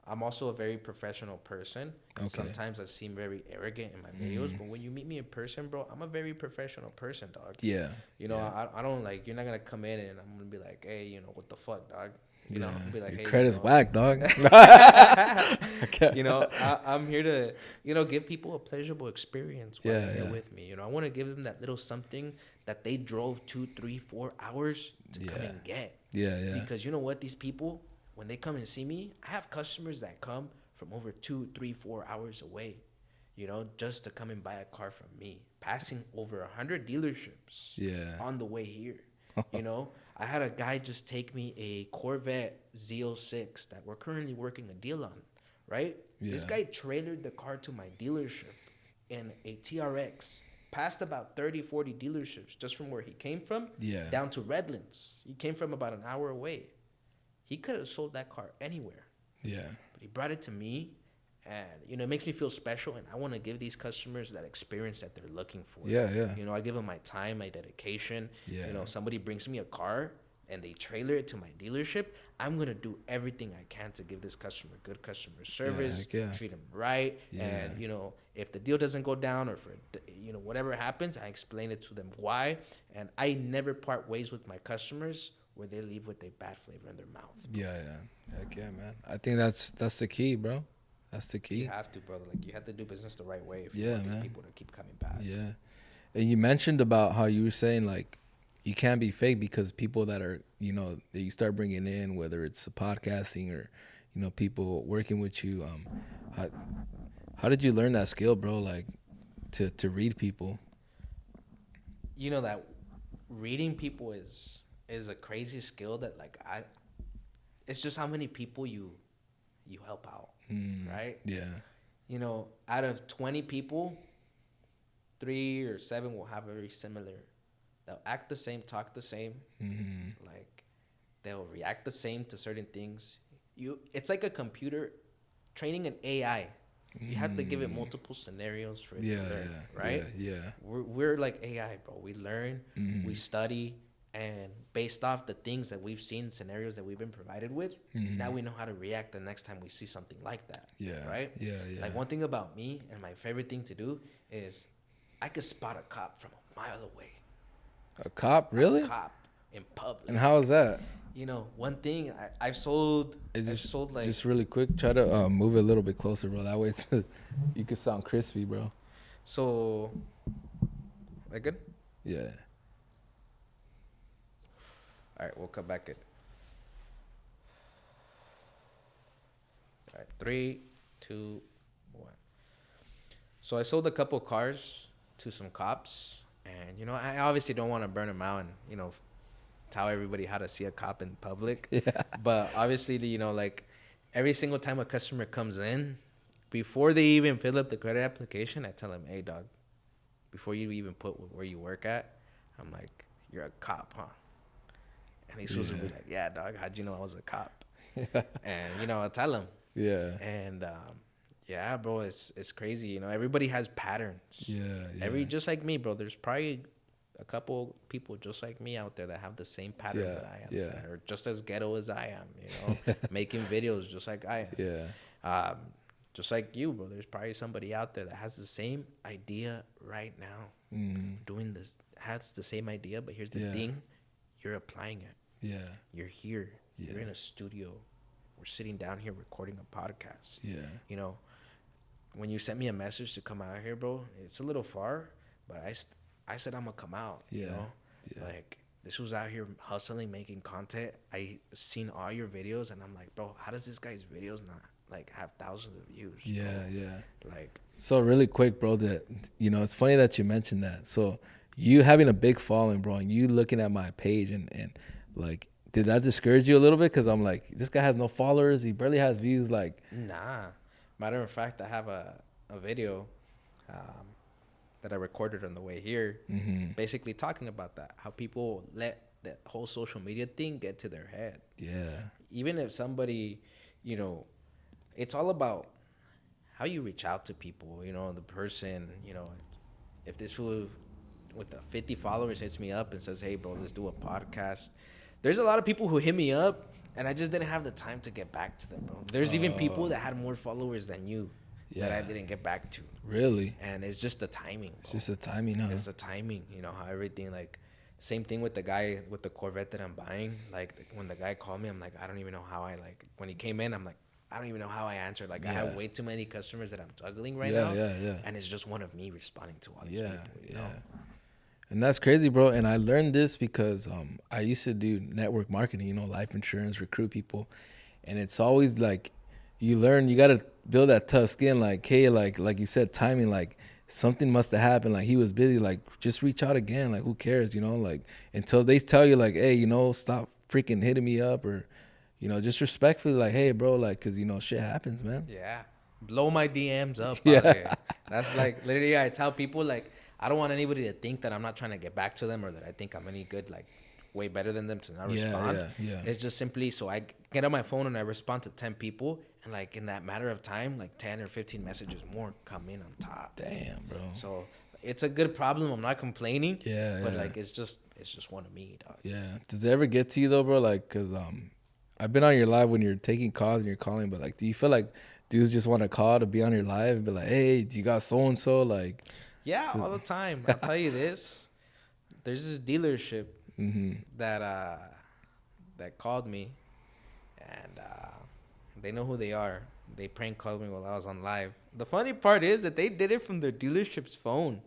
I'm also a very professional person. Okay. Sometimes I seem very arrogant in my videos, but when you meet me in person, bro, I'm a very professional person, dog. Yeah. You know, yeah. I don't like, you're not gonna come in and I'm gonna be like, hey, you know, what the fuck, dog? You know, I'll be like, Your hey, credit's you know, whack, dog. you know, I'm here to, you know, give people a pleasurable experience while they're here with me. You know, I want to give them that little something that they drove 2, 3, 4 hours to come and get. Yeah, yeah. Because you know what, these people, when they come and see me, I have customers that come from over 2, 3, 4 hours away, you know, just to come and buy a car from me, passing over 100 dealerships on the way here. You know, I had a guy just take me a Corvette Z06 that we're currently working a deal on, right? Yeah. This guy trailered the car to my dealership in a TRX, passed about 30, 40 dealerships just from where he came from down to Redlands. He came from about an hour away. He could have sold that car anywhere. Yeah. But he brought it to me, and, you know, it makes me feel special, and I want to give these customers that experience that they're looking for. Yeah, yeah. You know, I give them my time, my dedication. Yeah. You know, somebody brings me a car, and they trailer it to my dealership. I'm going to do everything I can to give this customer good customer service, treat them right. And, you know, if the deal doesn't go down or, for you know, whatever happens, I explain it to them why. And I never part ways with my customers where they leave with a bad flavor in their mouth. Yeah, yeah. Heck yeah, man. I think that's the key, bro. That's the key. You have to, brother. Like, you have to do business the right way if you want these people to keep coming back. Yeah. And you mentioned about how you were saying, like, you can't be fake because people that are, you know, that you start bringing in, whether it's podcasting or, you know, people working with you, how did you learn that skill, bro? Like, to read people? You know, that reading people is a crazy skill that, like, it's just how many people you help out, right? Yeah. You know, out of 20 people, 3 or 7 will have very similar. They'll act the same, talk the same. Like, they'll react the same to certain things. It's like a computer training an AI. You have to give it multiple scenarios for it to learn, right? Yeah. We're like AI, bro. We learn, we study, and based off the things that we've seen, scenarios that we've been provided with, now we know how to react the next time we see something like that. Yeah. Right? Yeah, yeah. Like, one thing about me and my favorite thing to do is I could spot a cop from a mile away. A cop? Really? A cop in public. And how is that? You know, one thing I've sold. Like, just really quick. Try to move it a little bit closer, bro. That way you can sound crispy, bro. So, that good? Yeah. All right, we'll come back in. All right, 3, 2, 1. So I sold a couple cars to some cops, and, you know, I obviously don't want to burn them out and, you know, tell everybody how to see a cop in public. Yeah. But obviously, you know, like, every single time a customer comes in, before they even fill up the credit application, I tell them, hey, dog, before you even put where you work at, I'm like, you're a cop, huh? And he's supposed to be like, yeah, dog, how'd you know I was a cop? And, you know, I tell him. Yeah. And, yeah, bro, it's crazy. You know, everybody has patterns. Yeah. Just like me, bro, there's probably a couple people just like me out there that have the same patterns that I am. Yeah. That are just as ghetto as I am, you know, making videos just like I am. Yeah. Just like you, bro, there's probably somebody out there that has the same idea right now. Doing this, has the same idea, but here's the thing. You're applying it. Yeah. You're here. Yeah. You're in a studio. We're sitting down here recording a podcast. Yeah. You know, when you sent me a message to come out here, bro, it's a little far, but I said I'm going to come out, you know? Yeah. Like, this was out here hustling, making content. I seen all your videos, and I'm like, bro, how does this guy's videos not, like, have thousands of views? Yeah, bro? Yeah. Like. So really quick, bro, that, you know, it's funny that you mentioned that. So you having a big following, bro, and you looking at my page and like Did that discourage you a little bit? Because I'm like, this guy has no followers. He barely has views. Like, Nah. Matter of fact, I have a video um, that I recorded on the way here, basically talking about that. How people let that whole social media thing get to their head. yeah, Even if somebody, it's all about how you reach out to people. The person, if this fool with the 50 followers hits me up and says, "Hey, bro, let's do a podcast." There's a lot of people who hit me up, and I just didn't have the time to get back to them, bro. There's even people that had more followers than you that I didn't get back to. really. And it's just the timing, bro. It's just the timing, huh? It's the timing, how everything, like, same thing with the guy with the Corvette that I'm buying. Like, when the guy called me, I'm like, I don't even know how when he came in, I'm like, I don't even know how I answered. Like, I have way too many customers that I'm juggling right now. Yeah. And it's just one of me responding to all these people, you know? And that's crazy, bro. And I learned this because I used to do network marketing, life insurance, recruit people. And it's always like you learn, you got to build that tough skin. Like, hey, like you said, timing, like something must have happened. Like he was busy, like just reach out again. Like who cares, like until they tell you like, hey, stop freaking hitting me up or, just respectfully like, hey, bro, like, cause shit happens, man. Yeah. Blow my DMs up. Yeah. That's like literally I tell people like, I don't want anybody to think that I'm not trying to get back to them or that I think I'm any good, like way better than them to not respond. Yeah. It's just simply so I get on my phone and I respond to 10 people. And like in that matter of time, like 10 or 15 messages more come in on top. Damn, bro. So it's a good problem. I'm not complaining. But Yeah. like it's just one of me, dog. Yeah. Does it ever get to you though, bro? Like, cause I've been on your live when you're taking calls and you're calling, but like, do you feel like dudes just want to call to be on your live and be like, hey, do you got so and so? Like, yeah, all the time. I'll tell you this. There's this dealership that called me, and they know who they are. They prank called me while I was on live. The funny part is that they did it from their dealership's phone.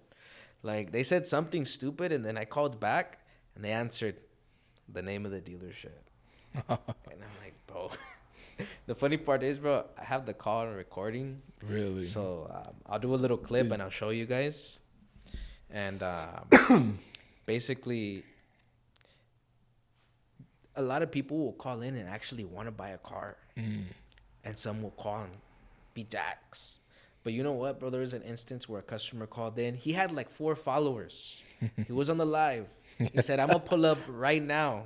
Like they said something stupid, and then I called back, and they answered the name of the dealership. And I'm like, bro. The funny part is, bro, I have the call and recording. Really? So I'll do a little clip and I'll show you guys. And basically, a lot of people will call in and actually want to buy a car. And some will call and be jacks. But you know what, bro? There was an instance where a customer called in. He had like 4 followers. He was on the live. He said, I'm going to pull up right now.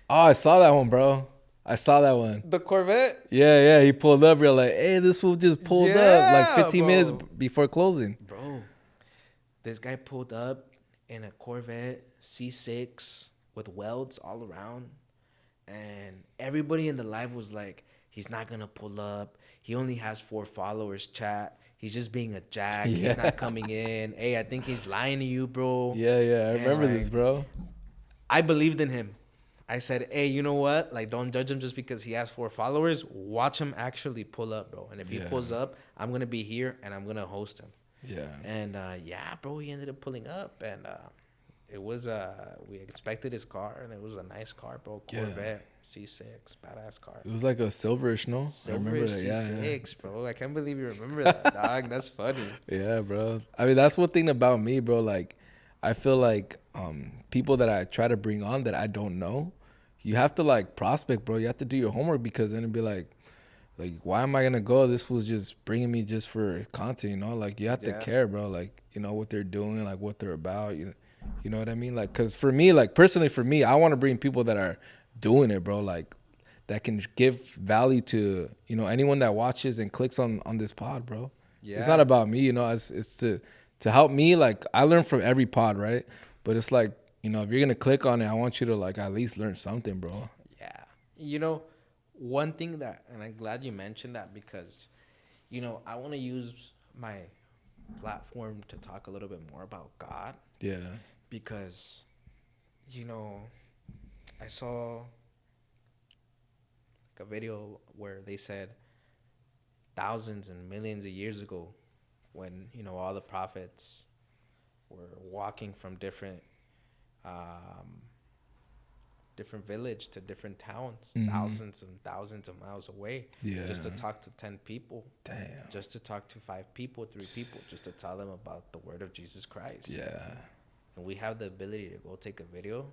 Oh, I saw that one, bro. I saw that one. The Corvette? Yeah. He pulled up. You're like, hey, this fool just pulled up like 15 minutes before closing. Bro, this guy pulled up in a Corvette C6 with welds all around. And everybody in the live was like, he's not going to pull up. He only has 4 followers, chat. He's just being a jack. Yeah. He's not coming in. Hey, I think he's lying to you, bro. Yeah. I remember this, bro. I believed in him. I said, hey, you know what? Like, don't judge him just because he has 4 followers. Watch him actually pull up, bro. And if he pulls up, I'm going to be here and I'm going to host him. Yeah. And, bro, he ended up pulling up. And it was, we expected his car. And it was a nice car, bro. Corvette, C6, badass car. It was like a silverish, no? Silverish I remember that. C6, bro. I can't believe you remember that, dog. That's funny. Yeah, bro. I mean, that's one thing about me, bro. Like, I feel like people that I try to bring on that I don't know, you have to like prospect, bro. You have to do your homework because then it'd be like, why am I gonna go? This was just bringing me just for content, Like, you have to care, bro. Like, what they're doing, like what they're about. You know what I mean? Like, cause for me, like personally, for me, I want to bring people that are doing it, bro. Like, that can give value to anyone that watches and clicks on this pod, bro. Yeah. It's not about me, It's to help me. Like, I learn from every pod, right? But it's like, if you're going to click on it, I want you to like at least learn something, bro. Yeah. One thing that, and I'm glad you mentioned that because, I want to use my platform to talk a little bit more about God. Yeah. Because, I saw like a video where they said thousands and millions of years ago when, all the prophets were walking from different village to different towns, thousands and thousands of miles away, just to talk to 10 people. Damn. Just to talk to 5 people, 3 people, just to tell them about the word of Jesus Christ. Yeah. And we have the ability to go take a video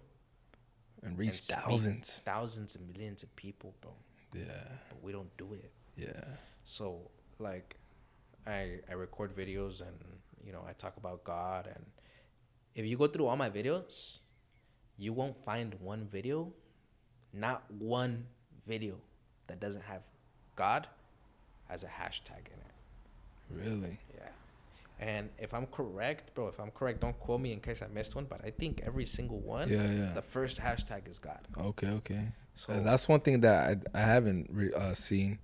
And reach thousands. thousands and millions of people, bro. Yeah. But we don't do it. Yeah. So like, I record videos and I talk about God, and if you go through all my videos, you won't find one video, not one video, that doesn't have God as a hashtag in it. Really? Yeah. And if I'm correct, bro, don't quote me in case I missed one, but I think every single one, the first hashtag is God. Okay. So that's one thing that I haven't seen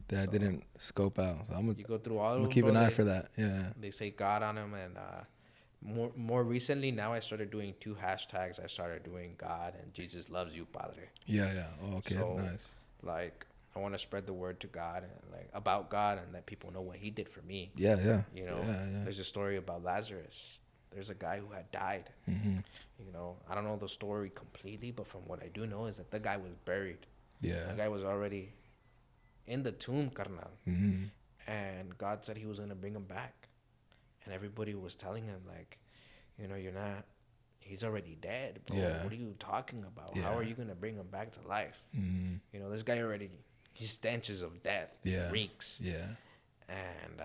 that I didn't scope out. You go through all of them, keep an eye for that. Yeah. They say God on them, and more recently now I started doing 2 hashtags. I started doing God and Jesus loves you, Padre. Yeah. Oh, okay. So, nice. Like, I want to spread the word to God and like about God and let people know what He did for me. Yeah. There's a story about Lazarus. There's a guy who had died. Mm-hmm. I don't know the story completely, but from what I do know is that the guy was buried. Yeah. The guy was already in the tomb, carnal. Mm-hmm. And God said He was gonna bring him back. And everybody was telling him, like, you're not, he's already dead, bro. Yeah. What are you talking about? Yeah. How are you going to bring him back to life? Mm-hmm. This guy already, he stenches of death. Yeah. He reeks. Yeah. And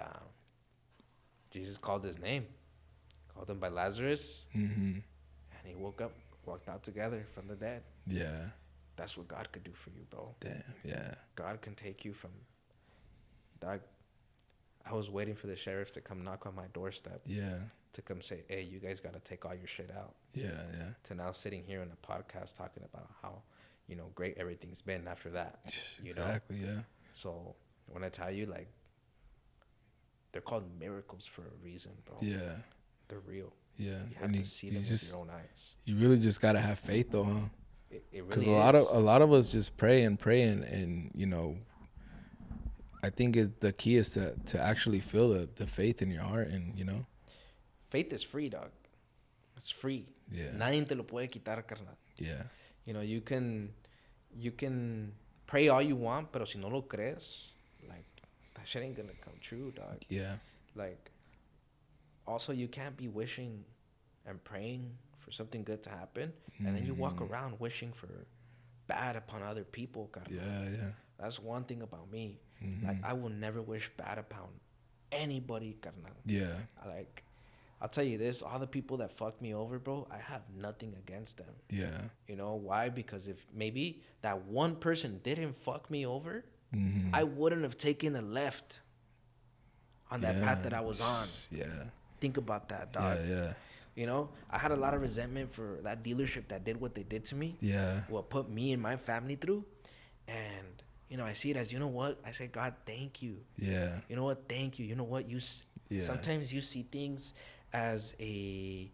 Jesus called his name, called him by Lazarus. Mm-hmm. And he woke up, walked out together from the dead. Yeah. That's what God could do for you, bro. Damn. Yeah. God can take you from that. I was waiting for the sheriff to come knock on my doorstep. Yeah. To come say, hey, you guys got to take all your shit out. Yeah. To now sitting here in a podcast talking about how, great everything's been after that. Exactly, yeah. So when I tell you, like, they're called miracles for a reason, bro. Yeah. They're real. Yeah. You have to see them with your own eyes. You really just got to have faith, though, huh? It really Because is. a lot of us just pray and I think the key is to actually feel the faith in your heart, and faith is free, dog. It's free. Yeah. Nadie te lo puede quitar, carnal. Yeah. You can pray all you want, pero si no lo crees, like, that shit ain't gonna come true, dog. Yeah. Like, also, you can't be wishing and praying for something good to happen, and then you walk around wishing for bad upon other people, carnal. Yeah. That's one thing about me. Mm-hmm. Like, I will never wish bad upon anybody, carnal. Yeah. I'll tell you this, all the people that fucked me over, bro, I have nothing against them. Yeah. Why? Because if maybe that one person didn't fuck me over, Mm-hmm. I wouldn't have taken a left on that path that I was on. Yeah. Think about that, dog. Yeah. I had a lot of resentment for that dealership that did what they did to me. Yeah. What put me and my family through. And, I see it as, what? I say, God, thank you. Yeah. You know what? Thank you. You know what? Sometimes you see things as a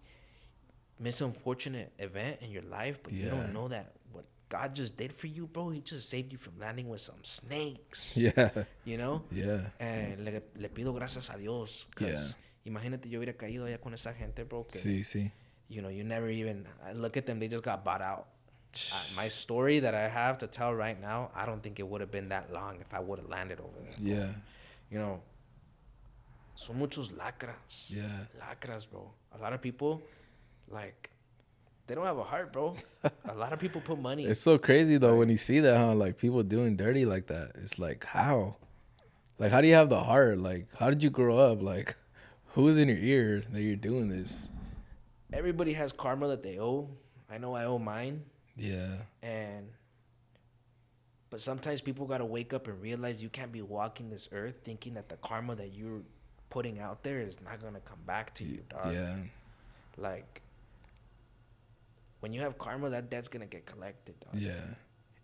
misunfortunate event in your life, but you don't know that what God just did for you, bro. He just saved you from landing with some snakes. Yeah. Yeah. And le pido gracias a Dios. Because imagínate yo hubiera caído allá con esa gente, bro. Que, sí. You never even look at them. They just got bought out. My story that I have to tell right now, I don't think it would have been that long if I would have landed over there. Yeah. Son muchos lacras. Yeah. Lacras, bro. A lot of people, like, they don't have a heart, bro. A lot of people put money. It's so crazy, though, when you see that, huh? Like, people doing dirty like that. It's like, how? Like, how do you have the heart? Like, how did you grow up? Like, who's in your ear that you're doing this? Everybody has karma that they owe. I know I owe mine. Yeah. But sometimes people got to wake up and realize you can't be walking this earth thinking that the karma that you're putting out there is not going to come back to you, dog. Yeah. Like, when you have karma, that debt's going to get collected, dog. Yeah.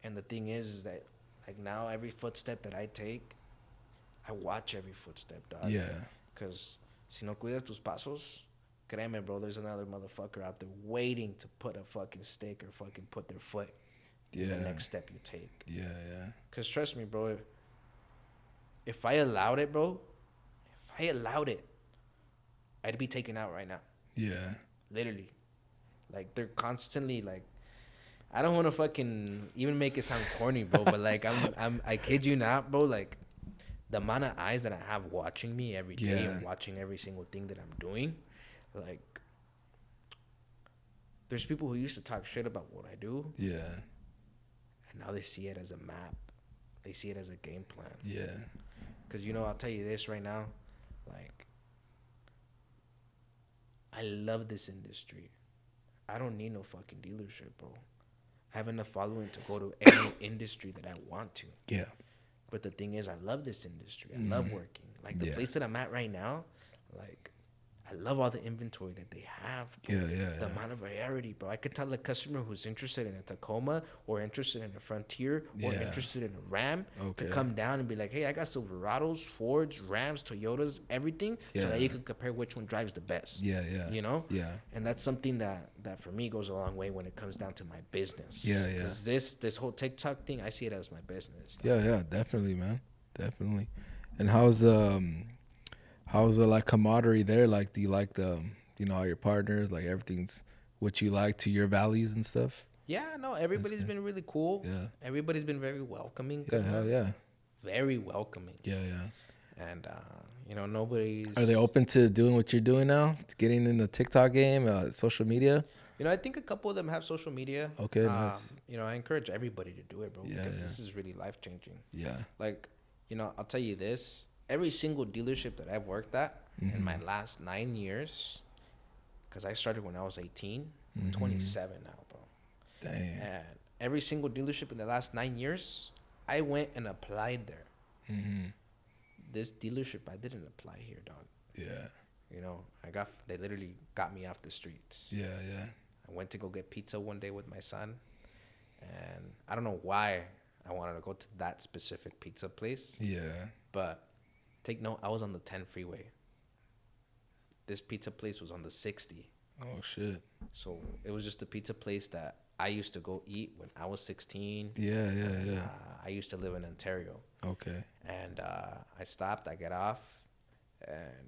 And the thing is that, like, now every footstep that I take, I watch every footstep, dog. Yeah. Because si no cuidas tus pasos, créeme, bro, there's another motherfucker out there waiting to put a fucking stick or fucking put their foot in the next step you take. Yeah. Because trust me, bro, if I allowed it, bro, I'd be taken out right now. Yeah. Literally. Like, they're constantly, like, I don't want to fucking even make it sound corny, bro, but, like, I kid you not, bro, like, the amount of eyes that I have watching me every day and watching every single thing that I'm doing, like, There's people who used to talk shit about what I do, Yeah. and now they see it as a map. They see it as a game plan. Yeah. Because, you know, I'll tell you this right now. Like, I love this industry. I don't need no fucking dealership, bro. I have enough following to go to any industry that I want to. Yeah. But the thing is, I love this industry. I love working. Like, the place that I'm at right now, like, I love all the inventory that they have, bro. The amount of variety, bro. I could tell a customer who's interested in a Tacoma or interested in a Frontier or interested in a Ram to come down and be like, hey, I got Silverados, Fords, Rams, Toyotas, everything, so that you can compare which one drives the best. You know? And that's something that for me goes a long way when it comes down to my business. Because this whole TikTok thing, I see it as my business. Definitely, man. Definitely. And how's the like camaraderie there? Like, do you like the, you know, all your partners, like everything's what you like to your values and stuff? Yeah, no, everybody's been really cool. Yeah. Everybody's been very welcoming. Yeah, hell yeah. Very welcoming. Yeah. And, you know, nobody's... Are they open to doing what you're doing now? To getting in the TikTok game, social media? You know, I think a couple of them have social media. Okay, nice. You know, I encourage everybody to do it, bro, because this is really life-changing. Yeah. Like, you know, I'll tell you this. Every single dealership that I've worked at in my last 9 years, because I started when I was 18, I'm 27 now, bro. Dang. And every single dealership in the last 9 years, I went and applied there. This dealership, I didn't apply here, dog. Yeah. You know, they literally got me off the streets. Yeah. I went to go get pizza one day with my son, and I don't know why I wanted to go to that specific pizza place. Yeah. But take note, I was on the 10 freeway. This pizza place was on the 60. Oh, shit. So it was just a pizza place that I used to go eat when I was 16. Yeah. I used to live in Ontario. Okay. And I stopped, I get off, and,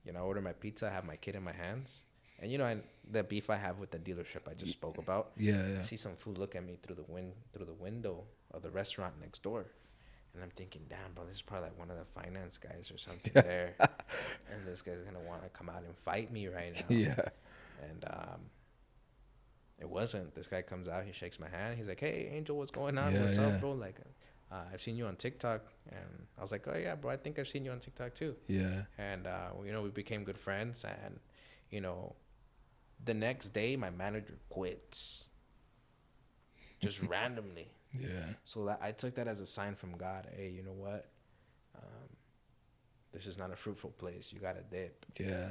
you know, I order my pizza, I have my kid in my hands. And, you know, the beef I have with the dealership I just spoke about. Yeah. I see some food look at me through the window of the restaurant next door. And I'm thinking, damn, bro, this is probably like one of the finance guys or something there. And this guy's going to want to come out and fight me right now. Yeah. And it wasn't. This guy comes out, he shakes my hand. He's like, hey, Angel, what's going on? What's up, bro? Like, I've seen you on TikTok. And I was like, oh, yeah, bro, I think I've seen you on TikTok too. Yeah. And, you know, we became good friends. And, you know, the next day, my manager quits. Just randomly. Yeah. So that I took that as a sign from God. Hey, you know what? This is not a fruitful place. You got to dip. Yeah.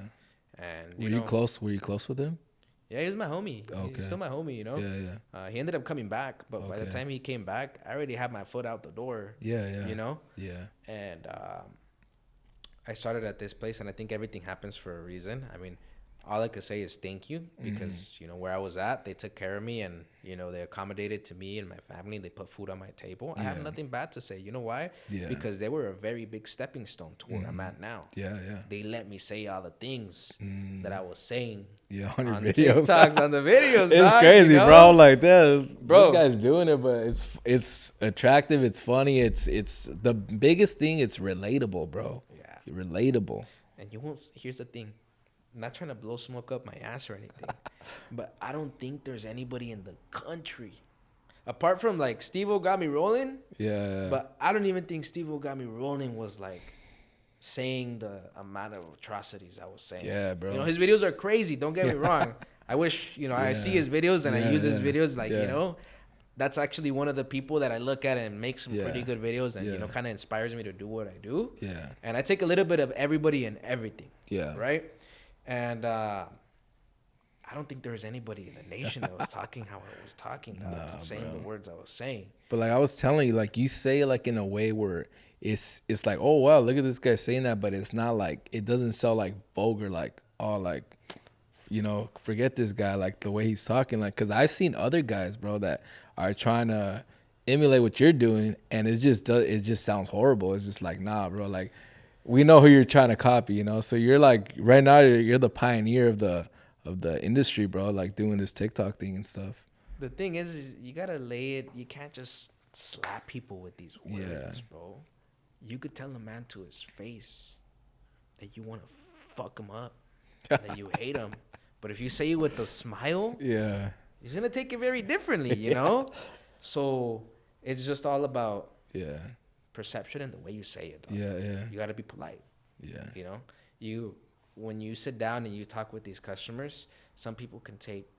And Were you close? Were you close with him? Yeah, he was my homie. Okay. He's still my homie, you know? Yeah. He ended up coming back, but by the time he came back, I already had my foot out the door. Yeah. You know? Yeah. And I started at this place, and I think everything happens for a reason. I mean, all I could say is thank you because, you know, where I was at, they took care of me and, you know, they accommodated to me and my family. They put food on my table. I have nothing bad to say. You know why? Yeah. Because they were a very big stepping stone to where I'm at now. Yeah. They let me say all the things that I was saying on your videos. TikToks, on the videos. It's dog, crazy, you know? bro. Like this guy's doing it, but it's attractive. It's funny. It's the biggest thing. It's relatable, bro. Yeah. Relatable. And you won't. Here's the thing. I'm not trying to blow smoke up my ass or anything, but I don't think there's anybody in the country, apart from like Steve-O Got Me Rolling. Yeah. But I don't even think Steve-O Got Me Rolling was like saying the amount of atrocities I was saying. Yeah, bro. You know, his videos are crazy. Don't get me wrong. I wish, you know, I see his videos and I use his videos like, you know, that's actually one of the people that I look at and make some pretty good videos and, you know, kind of inspires me to do what I do. Yeah. And I take a little bit of everybody and everything. Yeah. Right? And I don't think there was anybody in the nation that was talking how I was talking, saying the words I was saying. But like I was telling you, like you say it like in a way where it's like, oh wow, look at this guy saying that, but it's not like, it doesn't sound like vulgar, like, oh, like, you know, forget this guy, like the way he's talking, like, because I've seen other guys, bro, that are trying to emulate what you're doing, and it just sounds horrible. It's just like, nah, bro, like, we know who you're trying to copy, you know. So you're like right now you're the pioneer of the industry, bro. Like doing this TikTok thing and stuff. The thing is you gotta lay it. You can't just slap people with these words, bro. You could tell a man to his face that you want to fuck him up, that you hate him, But if you say it with a smile, Yeah. he's gonna take it very differently, you know. So it's just all about Yeah. perception and the way you say it. Dog. Yeah. Yeah. You gotta be polite. Yeah. You know, when you sit down and you talk with these customers, some people can take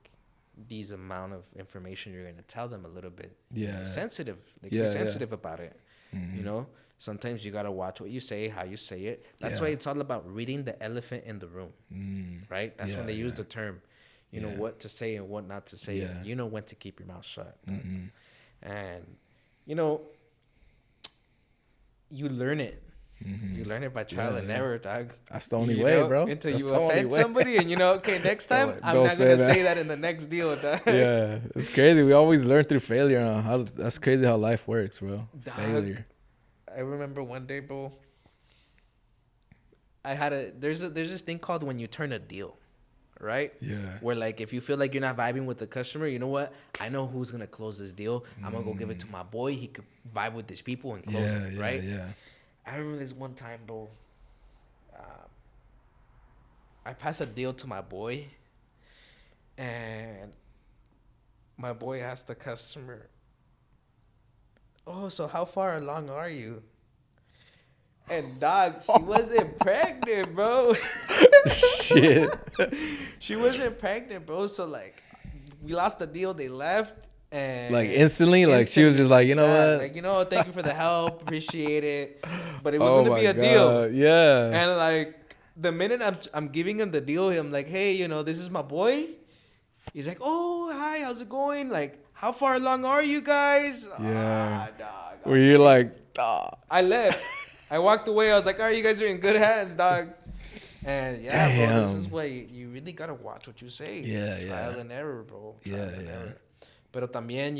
these amount of information you're gonna tell them a little bit sensitive. They can be sensitive about it. You know, sometimes you gotta watch what you say, how you say it. That's why it's all about reading the elephant in the room, right? That's when they use the term. You know what to say and what not to say. And you know when to keep your mouth shut. And you know, you learn it. You learn it by trial and error, dog. That's the only way, bro. Until That's you offend somebody, and okay, next time I'm don't not gonna say that in the next deal, dog. Yeah, it's crazy. We always learn through failure. That's crazy how life works, bro. Dog, failure. I remember one day, bro. There's this thing called when you turn a deal, right? Yeah. Where like if you feel like you're not vibing with the customer, you know what? I know who's gonna close this deal. I'm gonna go give it to my boy. He could vibe with these people and close it, right? Yeah. I remember this one time, bro. I passed a deal to my boy, and my boy asked the customer, "Oh, so how far along are you?" And dog, she wasn't pregnant, bro. Shit. She wasn't pregnant, bro. So like, we lost the deal. They left. And like instantly, like she was just like, you know what? Like, thank you for the help, appreciate it. But it was gonna be a deal. Yeah. And like the minute I'm giving him the deal, I'm like, hey, this is my boy. He's like, oh, hi, how's it going? Like, how far along are you guys? Yeah. Dog. Were you like, I left. I walked away. I was like, all right, you guys are in good hands, dog. And bro, this is why you really gotta watch what you say. Trial and error, bro. Trial and error. Pero también,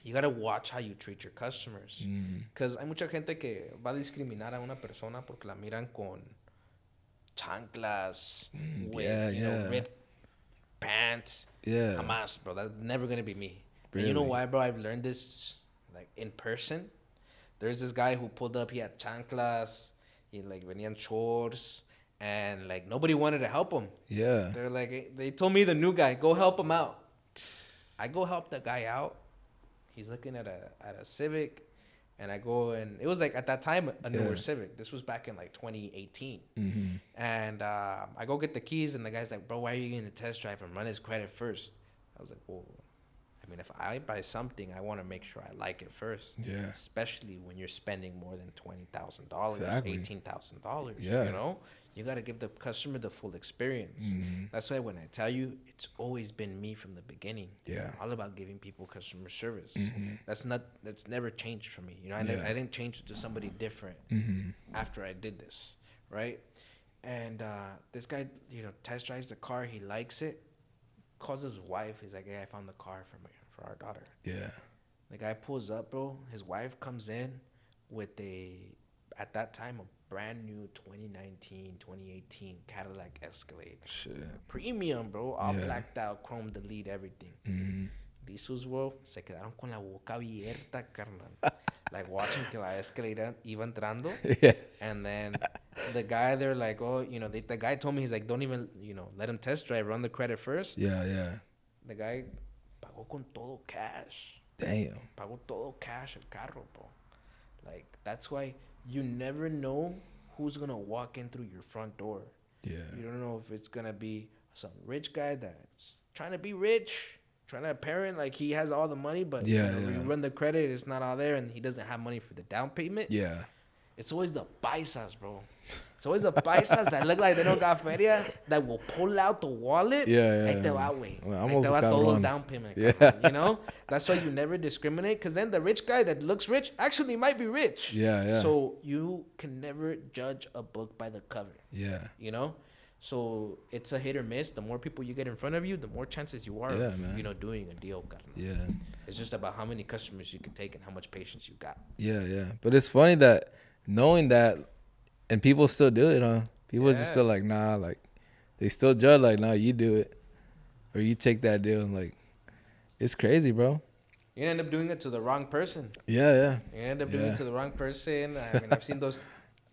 you gotta watch how you treat your customers. Because hay mucha gente que va a discriminar a una persona porque la miran con chanclas, with, red pants. Yeah. Jamás, bro. That's never gonna be me. Really? And you know why, bro? I've learned this, like, in person. There's this guy who pulled up. He had chanclas. He, like, venían shorts. And, like, nobody wanted to help him. Yeah. They're like, they told me the new guy, go help him out. I go help the guy out. He's looking at a Civic, and I go, and it was like at that time a newer Civic. This was back in like 2018. And I go get the keys, and the guy's like, bro, why are you getting the test drive and run his credit first? I was like, well, I mean, if I buy something, I want to make sure I like it first. Yeah. Especially when you're spending more than $20,000, exactly. $18,000. Yeah. You got to give the customer the full experience. That's why when I tell you, it's always been me from the beginning. Yeah. All about giving people customer service. That's never changed for me. I didn't change to somebody different after I did this, right? And this guy, test drives the car. He likes it. Calls his wife. He's like, hey, I found the car for our daughter. Yeah. The guy pulls up, bro. His wife comes in with at that time, a brand new 2019, 2018 Cadillac Escalade. Shit. Premium, bro. All blacked out, chrome delete, everything. These was, bro, se quedaron con la boca abierta, carnal. Like watching que la Escalade iba entrando. Yeah. And then the guy, they're like, oh, the guy told me, he's like, don't even, let him test drive, run the credit first. Yeah. The guy pagó con todo cash. Damn. Pagó todo cash el carro, bro. Like, that's why you never know who's going to walk in through your front door. Yeah. You don't know if it's going to be some rich guy that's trying to be rich, trying to parent, like he has all the money, but you run the credit, it's not all there, and he doesn't have money for the down payment. Yeah. It's always the paisas, bro. It's always the paisas that look like they don't got feria that will pull out the wallet. Yeah. Ahí te va, güey. Well, Ahí te va todo down payment. Yeah. That's why you never discriminate, because then the rich guy that looks rich actually might be rich. Yeah. So you can never judge a book by the cover. Yeah. So it's a hit or miss. The more people you get in front of you, the more chances you are of, doing a deal. Carnal. Yeah. It's just about how many customers you can take and how much patience you got. Yeah. But it's funny that knowing that, and people still do it, huh? People just still like, nah, like they still judge like, nah, you do it, or you take that deal. Like, it's crazy, bro. You end up doing it to the wrong person. Yeah. You end up doing it to the wrong person. I mean, I've seen those.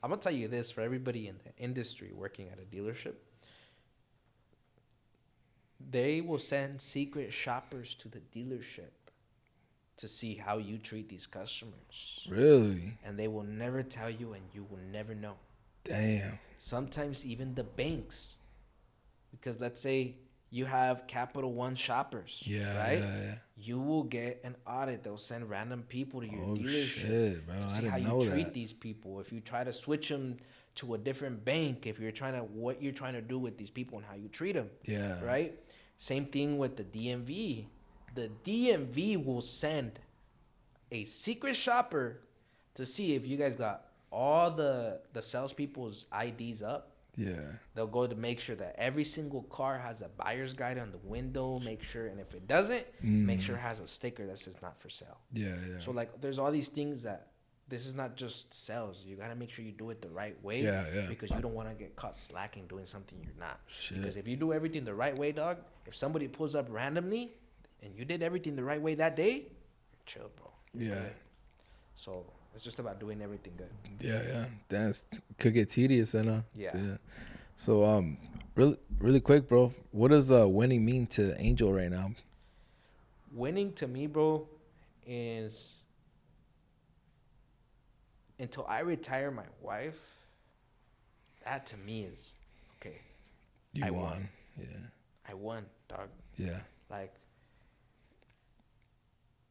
I'm gonna tell you this, for everybody in the industry working at a dealership, They will send secret shoppers to the dealership to see how you treat these customers. Really? And they will never tell you, and you will never know. Damn. Sometimes even the banks, because let's say you have Capital One shoppers, Yeah, right? yeah. You will get an audit. They'll send random people to your Oh, dealership shit, bro. to I see didn't how know you treat that. these people. If you try to switch them to a different bank, if you're trying to, what you're trying to do with these people and how you treat them, Yeah. right? Same thing with the DMV. The DMV will send a secret shopper to see if you guys got all the salespeople's IDs up. Yeah. They'll go to make sure that every single car has a buyer's guide on the window. Make sure, and if it doesn't, make sure it has a sticker that says not for sale. Yeah, yeah. So like, there's all these things that this is not just sales. You gotta make sure you do it the right way. Yeah, yeah. Because you don't want to get caught slacking doing something you're not. Shit. Because if you do everything the right way, dog, if somebody pulls up randomly, and you did everything the right way that day, you're chill, bro. You're Yeah. good. So it's just about doing everything good. Yeah, yeah. That could get tedious, and Yeah. So really quick, bro. What does winning mean to Angel right now? Winning to me, bro, is until I retire my wife, that to me is okay. You I won. won. Yeah. I won, dog. Yeah. Like,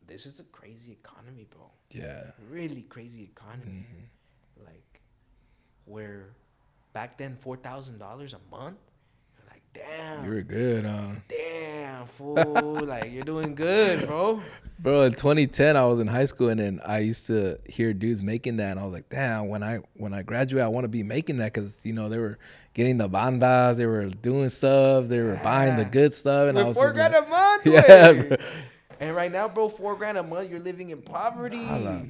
this is a crazy economy, bro. Yeah. Really crazy economy. Like, where back then $4,000 a month, you're like, damn. You were good, huh? Damn, fool. Like, you're doing good, bro. Bro, in 2010, I was in high school, and then I used to hear dudes making that, and I was like, damn, when I graduate, I want to be making that, because, you know, they were getting the bandas, they were doing stuff, they were buying the good stuff, and With I was $4 just grand a month, yeah, way. bro. And right now, bro, $4 grand a month, you're living in poverty. Holla.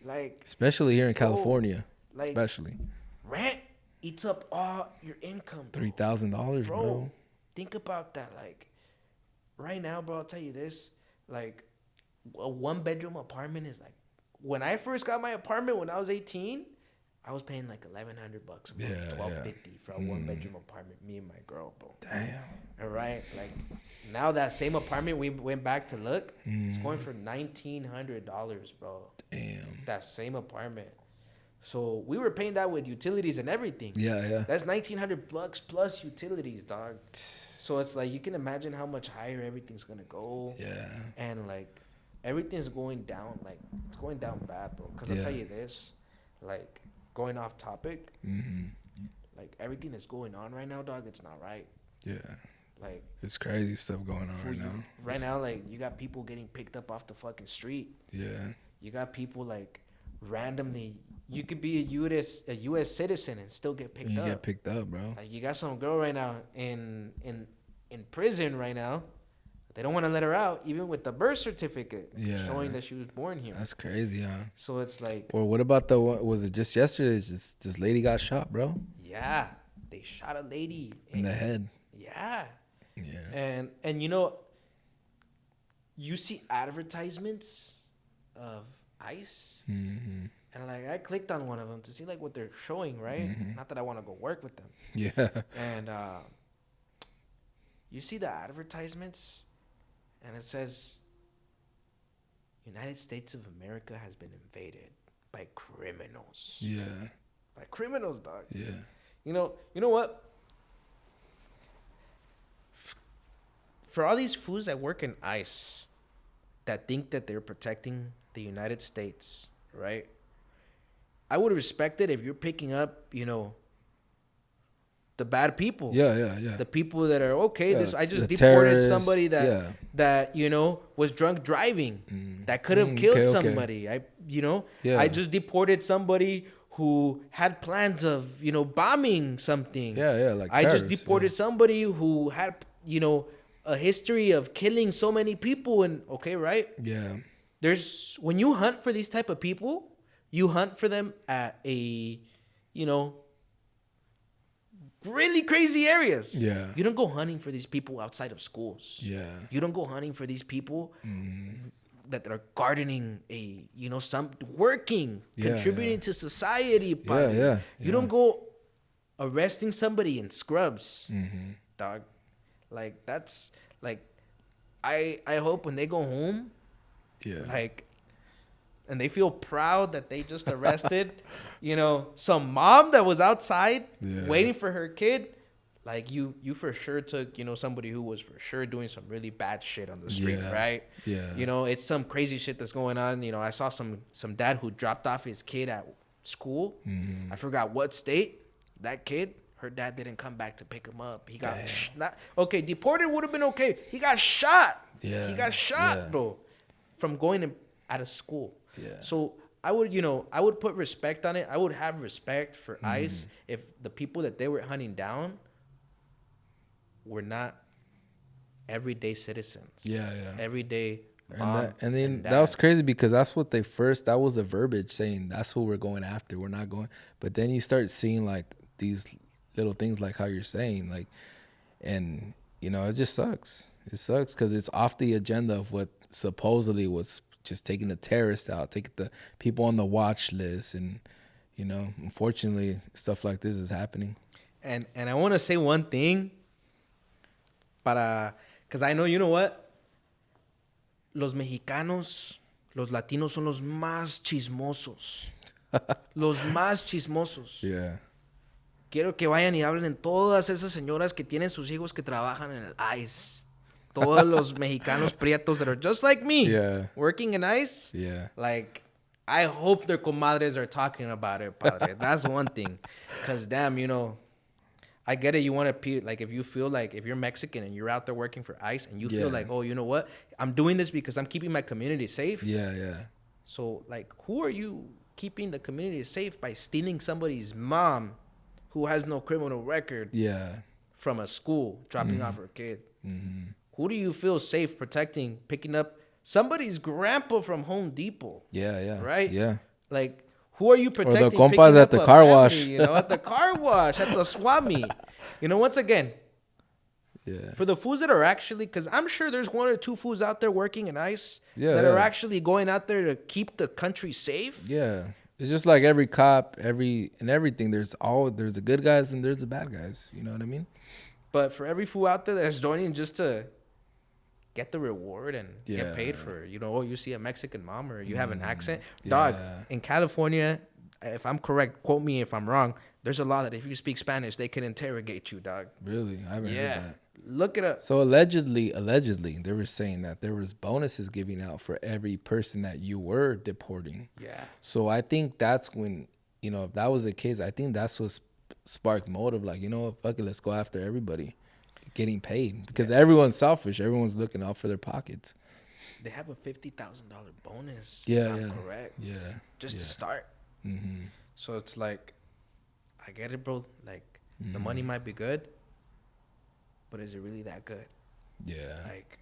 Like, Especially here in California, like, especially rent eats up all your income, bro. $3,000, bro. Think about that. Like, right now, bro, I'll tell you this. Like, a one-bedroom apartment is like, when I first got my apartment when I was 18, I was paying like $1,100 a month, Yeah, $1,250 for a one-bedroom apartment. Me and my girl, bro. Damn. All right, like, now that same apartment we went back to look, it's going for $1,900, bro. Damn. That same apartment. So we were paying that with utilities and everything. Yeah, yeah. That's $1,900 plus utilities, dog. So it's like, you can imagine how much higher everything's gonna go. Yeah. And like, everything's going down. Like, it's going down bad, bro. Because I'll tell you this, like, going off topic, like, everything that's going on right now, dog, it's not right. Yeah. Like, It's crazy stuff going on right now. Right now, like, you got people getting picked up off the fucking street. Yeah. You got people, like, randomly, you could be a U.S. citizen and still get picked You up. get picked up, bro. Like, you got some girl right now in prison right now. They don't want to let her out, even with the birth certificate showing that she was born here. That's crazy, huh? So it's like, Or what about the one, was it just yesterday? Just this lady got shot, bro, yeah, they shot a lady in the head. Yeah. Yeah. And you know, you see advertisements of ICE, and like, I clicked on one of them to see like what they're showing, right? Not that I want to go work with them. Yeah. And you see the advertisements, and it says, United States of America has been invaded by criminals. Yeah. By criminals, dog. Yeah. You know what? For all these fools that work in ICE that think that they're protecting the United States, right? I would respect it if you're picking up, the bad people. Yeah. The people that are okay. Yeah, I just the deported terrorists, somebody that was drunk driving, that could have killed somebody. I just deported somebody who had plans of bombing something. Yeah, like I just terrorists, deported somebody who had a history of killing so many people. And right? Yeah. When you hunt for these type of people, you hunt for them at a really crazy areas. Yeah. You don't go hunting for these people outside of schools. Yeah. You don't go hunting for these people that are gardening some working, contributing to society. Yeah. You don't go arresting somebody in scrubs, dog. Like that's like I hope when they go home, Yeah. like, and they feel proud that they just arrested, some mom that was outside Yeah. waiting for her kid. Like you for sure took, somebody who was for sure doing some really bad shit on the street, Yeah. right? Yeah. It's some crazy shit that's going on. I saw some dad who dropped off his kid at school. Mm-hmm. I forgot what state. That kid, her dad didn't come back to pick him up. He got Damn. not okay. Deported would have been okay. He got shot. Yeah. He got shot, Yeah. bro, from going out of school. Yeah. So I would put respect on it. I would have respect for ICE if the people that they were hunting down were not everyday citizens. Yeah, yeah. Everyday And mom and then dad. that was crazy because that's what that was a verbiage saying that's who we're going after. We're not going. But then you start seeing like these little things like how you're saying, like, and it just sucks. It sucks because it's off the agenda of what supposedly was just taking the terrorists out, taking the people on the watch list, and unfortunately stuff like this is happening. And I want to say one thing, because I know, you know what? Los mexicanos, los latinos son los más chismosos. Los más chismosos. Yeah. Quiero que vayan y hablen en todas esas señoras que tienen sus hijos que trabajan en el ICE. Todos los mexicanos prietos that are just like me, Yeah. working in ICE. Yeah. Like, I hope their comadres are talking about it, padre. That's one thing. Because, damn, I get it. You want to, like, if you feel like, if you're Mexican and you're out there working for ICE and you feel like, oh, you know what? I'm doing this because I'm keeping my community safe. Yeah. Yeah. So, like, who are you keeping the community safe by stealing somebody's mom who has no criminal record Yeah. from a school, dropping off her kid? Mm-hmm. Who do you feel safe protecting, picking up somebody's grandpa from Home Depot? Yeah. Yeah. Right? Yeah. Like, who are you protecting? Or the compas picking at up the a car family, wash. at the car wash, at the swami. Once again, Yeah. for the fools that are actually, because I'm sure there's one or two fools out there working in ICE that are actually going out there to keep the country safe. Yeah. It's just like every cop, everything. There's the good guys and there's the bad guys. You know what I mean? But for every fool out there that's joining just to get the reward and get paid for, you see a Mexican mom or you have an accent. Dog, in California, if I'm correct, quote me if I'm wrong, there's a law that if you speak Spanish, they can interrogate you, dog. Really? I haven't heard that. Look it up. So allegedly, they were saying that there was bonuses giving out for every person that you were deporting. Yeah. So I think that's when, if that was the case, I think that's what sparked motive. Like, fuck it, let's go after everybody getting paid because everyone's selfish. Everyone's looking out for their pockets. They have a $50,000 bonus. Yeah, if I'm yeah. correct. Yeah. Just to start. Mm-hmm. So it's like, I get it, bro. Like, the money might be good, but is it really that good? Yeah. Like,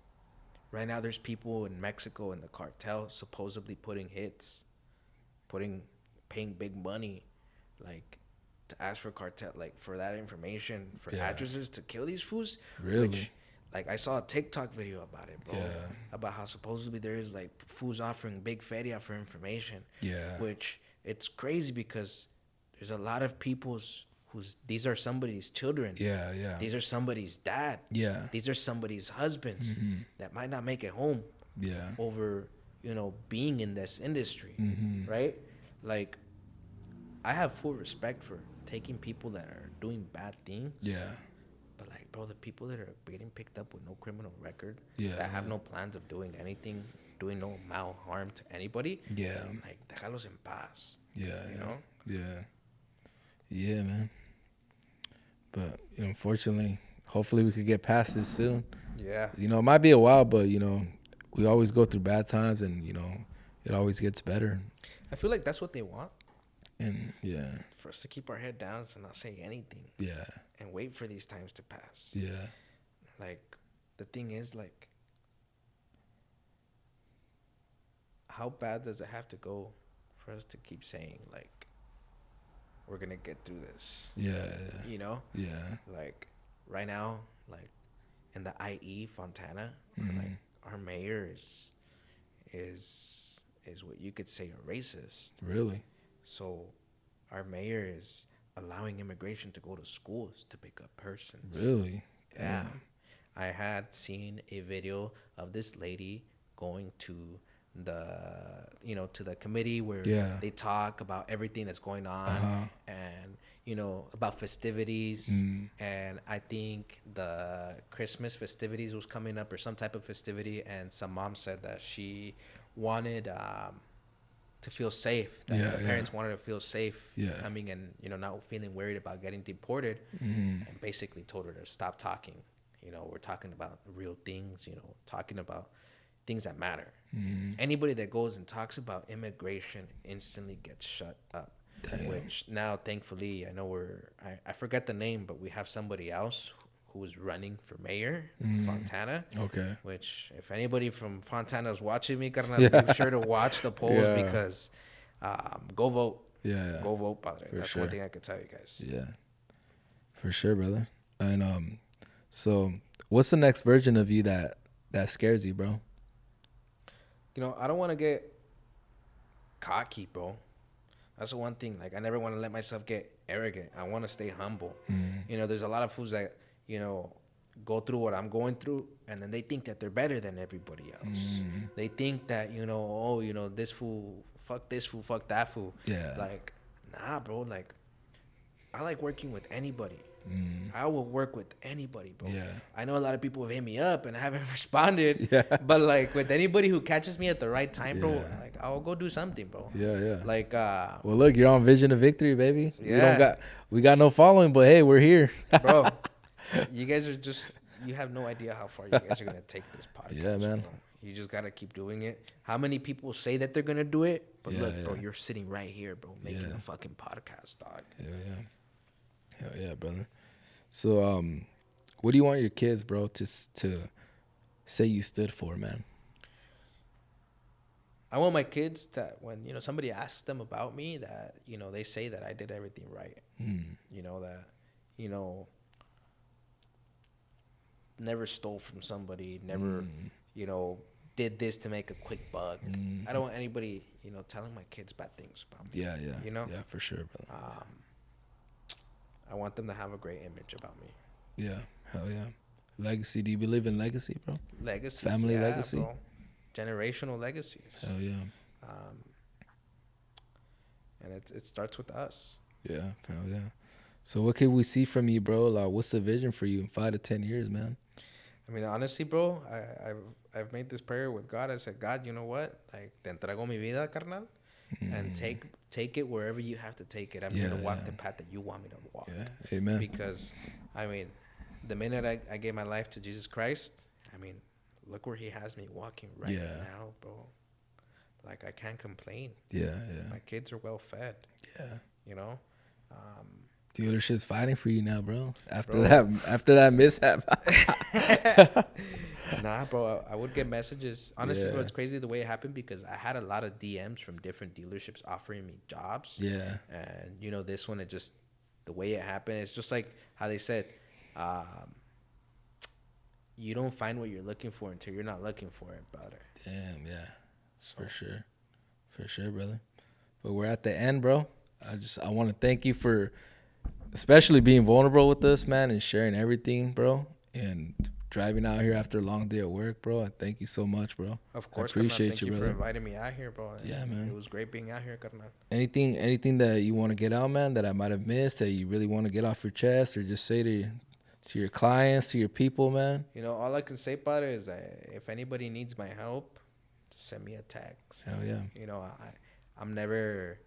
right now there's people in Mexico in the cartel supposedly putting hits, paying big money, like, to ask for cartel, like, for that information, for addresses to kill these fools. Really? Which, like, I saw a TikTok video about it, bro. Yeah. About how supposedly there is, like, fools offering big feria for information. Yeah. Which, it's crazy because there's a lot of people's these are somebody's children. Yeah, yeah. These are somebody's dad. Yeah. These are somebody's husbands that might not make it home. Yeah. Over, being in this industry, right? Like, I have full respect for taking people that are doing bad things. Yeah. But, like, bro, the people that are getting picked up with no criminal record, that have no plans of doing anything, doing no mal harm to anybody. Yeah. Like, déjalos en paz. Yeah. You know? Yeah. Yeah, man. But, unfortunately, hopefully we could get past this soon. Yeah. It might be a while, but, we always go through bad times and, it always gets better. I feel like that's what they want. And, yeah. For us to keep our head down and not say anything. Yeah. And wait for these times to pass. Yeah. Like, the thing is, like, how bad does it have to go for us to keep saying, like, we're going to get through this? Yeah. Yeah. Like, right now, like, in the IE, Fontana, like, our mayor is what you could say a racist. Really? So our mayor is allowing immigration to go to schools to pick up persons. Really? Yeah. I had seen a video of this lady going to the to the committee where Yeah. they talk about everything that's going on, Uh-huh. and about festivities. Mm. And I think the Christmas festivities was coming up, or some type of festivity, and some mom said that she wanted to feel safe, that Yeah, the yeah. parents wanted to feel safe Yeah. coming, and not feeling worried about getting deported. Mm. And basically told her to stop talking. We're talking about real things, talking about things that matter. Mm. Anybody that goes and talks about immigration instantly gets shut up. Damn. Which now, thankfully, I know I forget the name, but we have somebody else who is running for mayor, Fontana. Okay. Which, if anybody from Fontana is watching me, carnal, Yeah. be sure to watch the polls, Yeah. because go vote. Yeah. Go vote, padre. For That's sure. one thing I could tell you guys. Yeah. For sure, brother. And so what's the next version of you that scares you, bro? I don't want to get cocky, bro. That's the one thing. Like, I never want to let myself get arrogant. I want to stay humble. There's a lot of fools that, go through what I'm going through, and then they think that they're better than everybody else. They think that, this fool, fuck this fool, fuck that fool. Yeah. Like, nah, bro. Like, I like working with anybody. I will work with anybody, bro. Yeah. I know a lot of people have hit me up and I haven't responded. Yeah. But like, with anybody who catches me at the right time, bro, Yeah. like, I'll go do something, bro. Yeah, yeah. Like, Well, look, you're on Vision of Victory, baby. Yeah. We got no following, but hey, we're here. bro, you guys are you have no idea how far you guys are gonna take this podcast. Yeah, man. Bro. You just gotta keep doing it. How many people say that they're gonna do it? But Yeah, look, bro, yeah. you're sitting right here, bro, making Yeah. a fucking podcast, dog. Hell yeah. Hell yeah, brother. So, what do you want your kids, bro, to say you stood for, man? I want my kids that when somebody asks them about me, that they say that I did everything right. That never stole from somebody, never did this to make a quick buck. I don't want anybody telling my kids bad things about me. Yeah, yeah. Yeah, for sure, brother. I want them to have a great image about me. Yeah, hell yeah. Legacy. Do you believe in legacy, bro? Legacies, Family legacy? bro. Generational legacies. Hell yeah. And it starts with us. Yeah, hell yeah. So what can we see from you, bro? Like, what's the vision for you in 5 to 10 years, man? I mean, honestly, bro, I've made this prayer with God. I said, God, you know what? Like, te entrego mi vida, carnal. And take it wherever you have to take it. I'm going to walk the path that you want me to walk. Yeah, amen. Because, I mean, the minute I gave my life to Jesus Christ, I mean, look where he has me walking right now, bro. Like, I can't complain. Yeah, yeah. My kids are well fed. Yeah. Dealership's fighting for you now, bro. After that mishap. Nah, bro, I would get messages. Honestly, bro, it's crazy the way it happened, because I had a lot of DMs from different dealerships offering me jobs. Yeah. And, this one, the way it happened, it's just like how they said, you don't find what you're looking for until you're not looking for it, brother. Damn, yeah. So. For sure, brother. But we're at the end, bro. I want to thank you for especially being vulnerable with us, man, and sharing everything, bro. And driving out here after a long day at work, bro. I thank you so much, bro. Of course, I appreciate thank you brother. for inviting me out here, bro. Yeah, man. It was great being out here, carnal. Anything that you want to get out, man, that I might have missed, that you really want to get off your chest, or just say to your clients, to your people, man? All I can say about it is that if anybody needs my help, just send me a text. Hell yeah. I'm never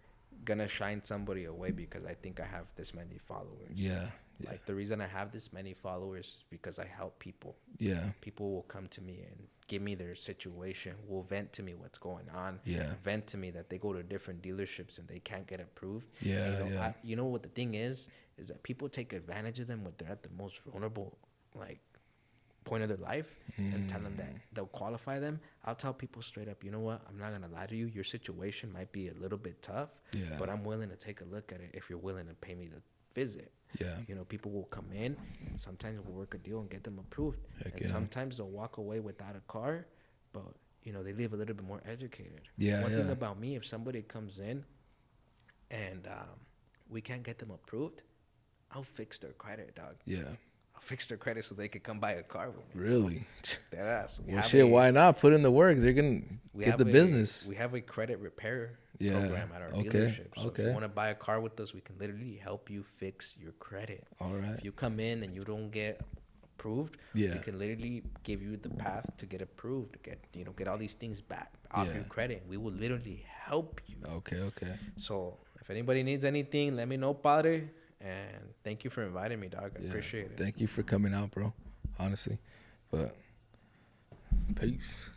gonna shine somebody away because I think I have this many followers. Yeah. Like, the reason I have this many followers is because I help people. Yeah. People will come to me and give me their situation, will vent to me what's going on. Yeah. Vent to me that they go to different dealerships and they can't get approved. Yeah, And, you know what the thing is that people take advantage of them when they're at the most vulnerable, like, point of their life, and tell them that they'll qualify them. I'll tell people straight up, you know what? I'm not going to lie to you. Your situation might be a little bit tough, but I'm willing to take a look at it if you're willing to pay me the visit. Yeah. People will come in, and sometimes we'll work a deal and get them approved. Sometimes they'll walk away without a car, but, they leave a little bit more educated. Yeah. One thing about me, if somebody comes in and we can't get them approved, I'll fix their credit, dog. Yeah. I'll fix their credit so they could come buy a car with me. Really? Deadass. Well, shit. Why not put in the work? They're gonna get the business. We have a credit repair Yeah. program at our Okay. dealership. So if Okay. you want to buy a car with us, we can literally help you fix your credit. All right. If you come in and you don't get approved, Yeah. we can literally give you the path to get approved, to get all these things back off Yeah. your credit. We will literally help you. Okay. Okay. So if anybody needs anything, let me know, Padre. And thank you for inviting me, dog. I Yeah. appreciate it. Thank you for coming out, bro. Honestly, but peace.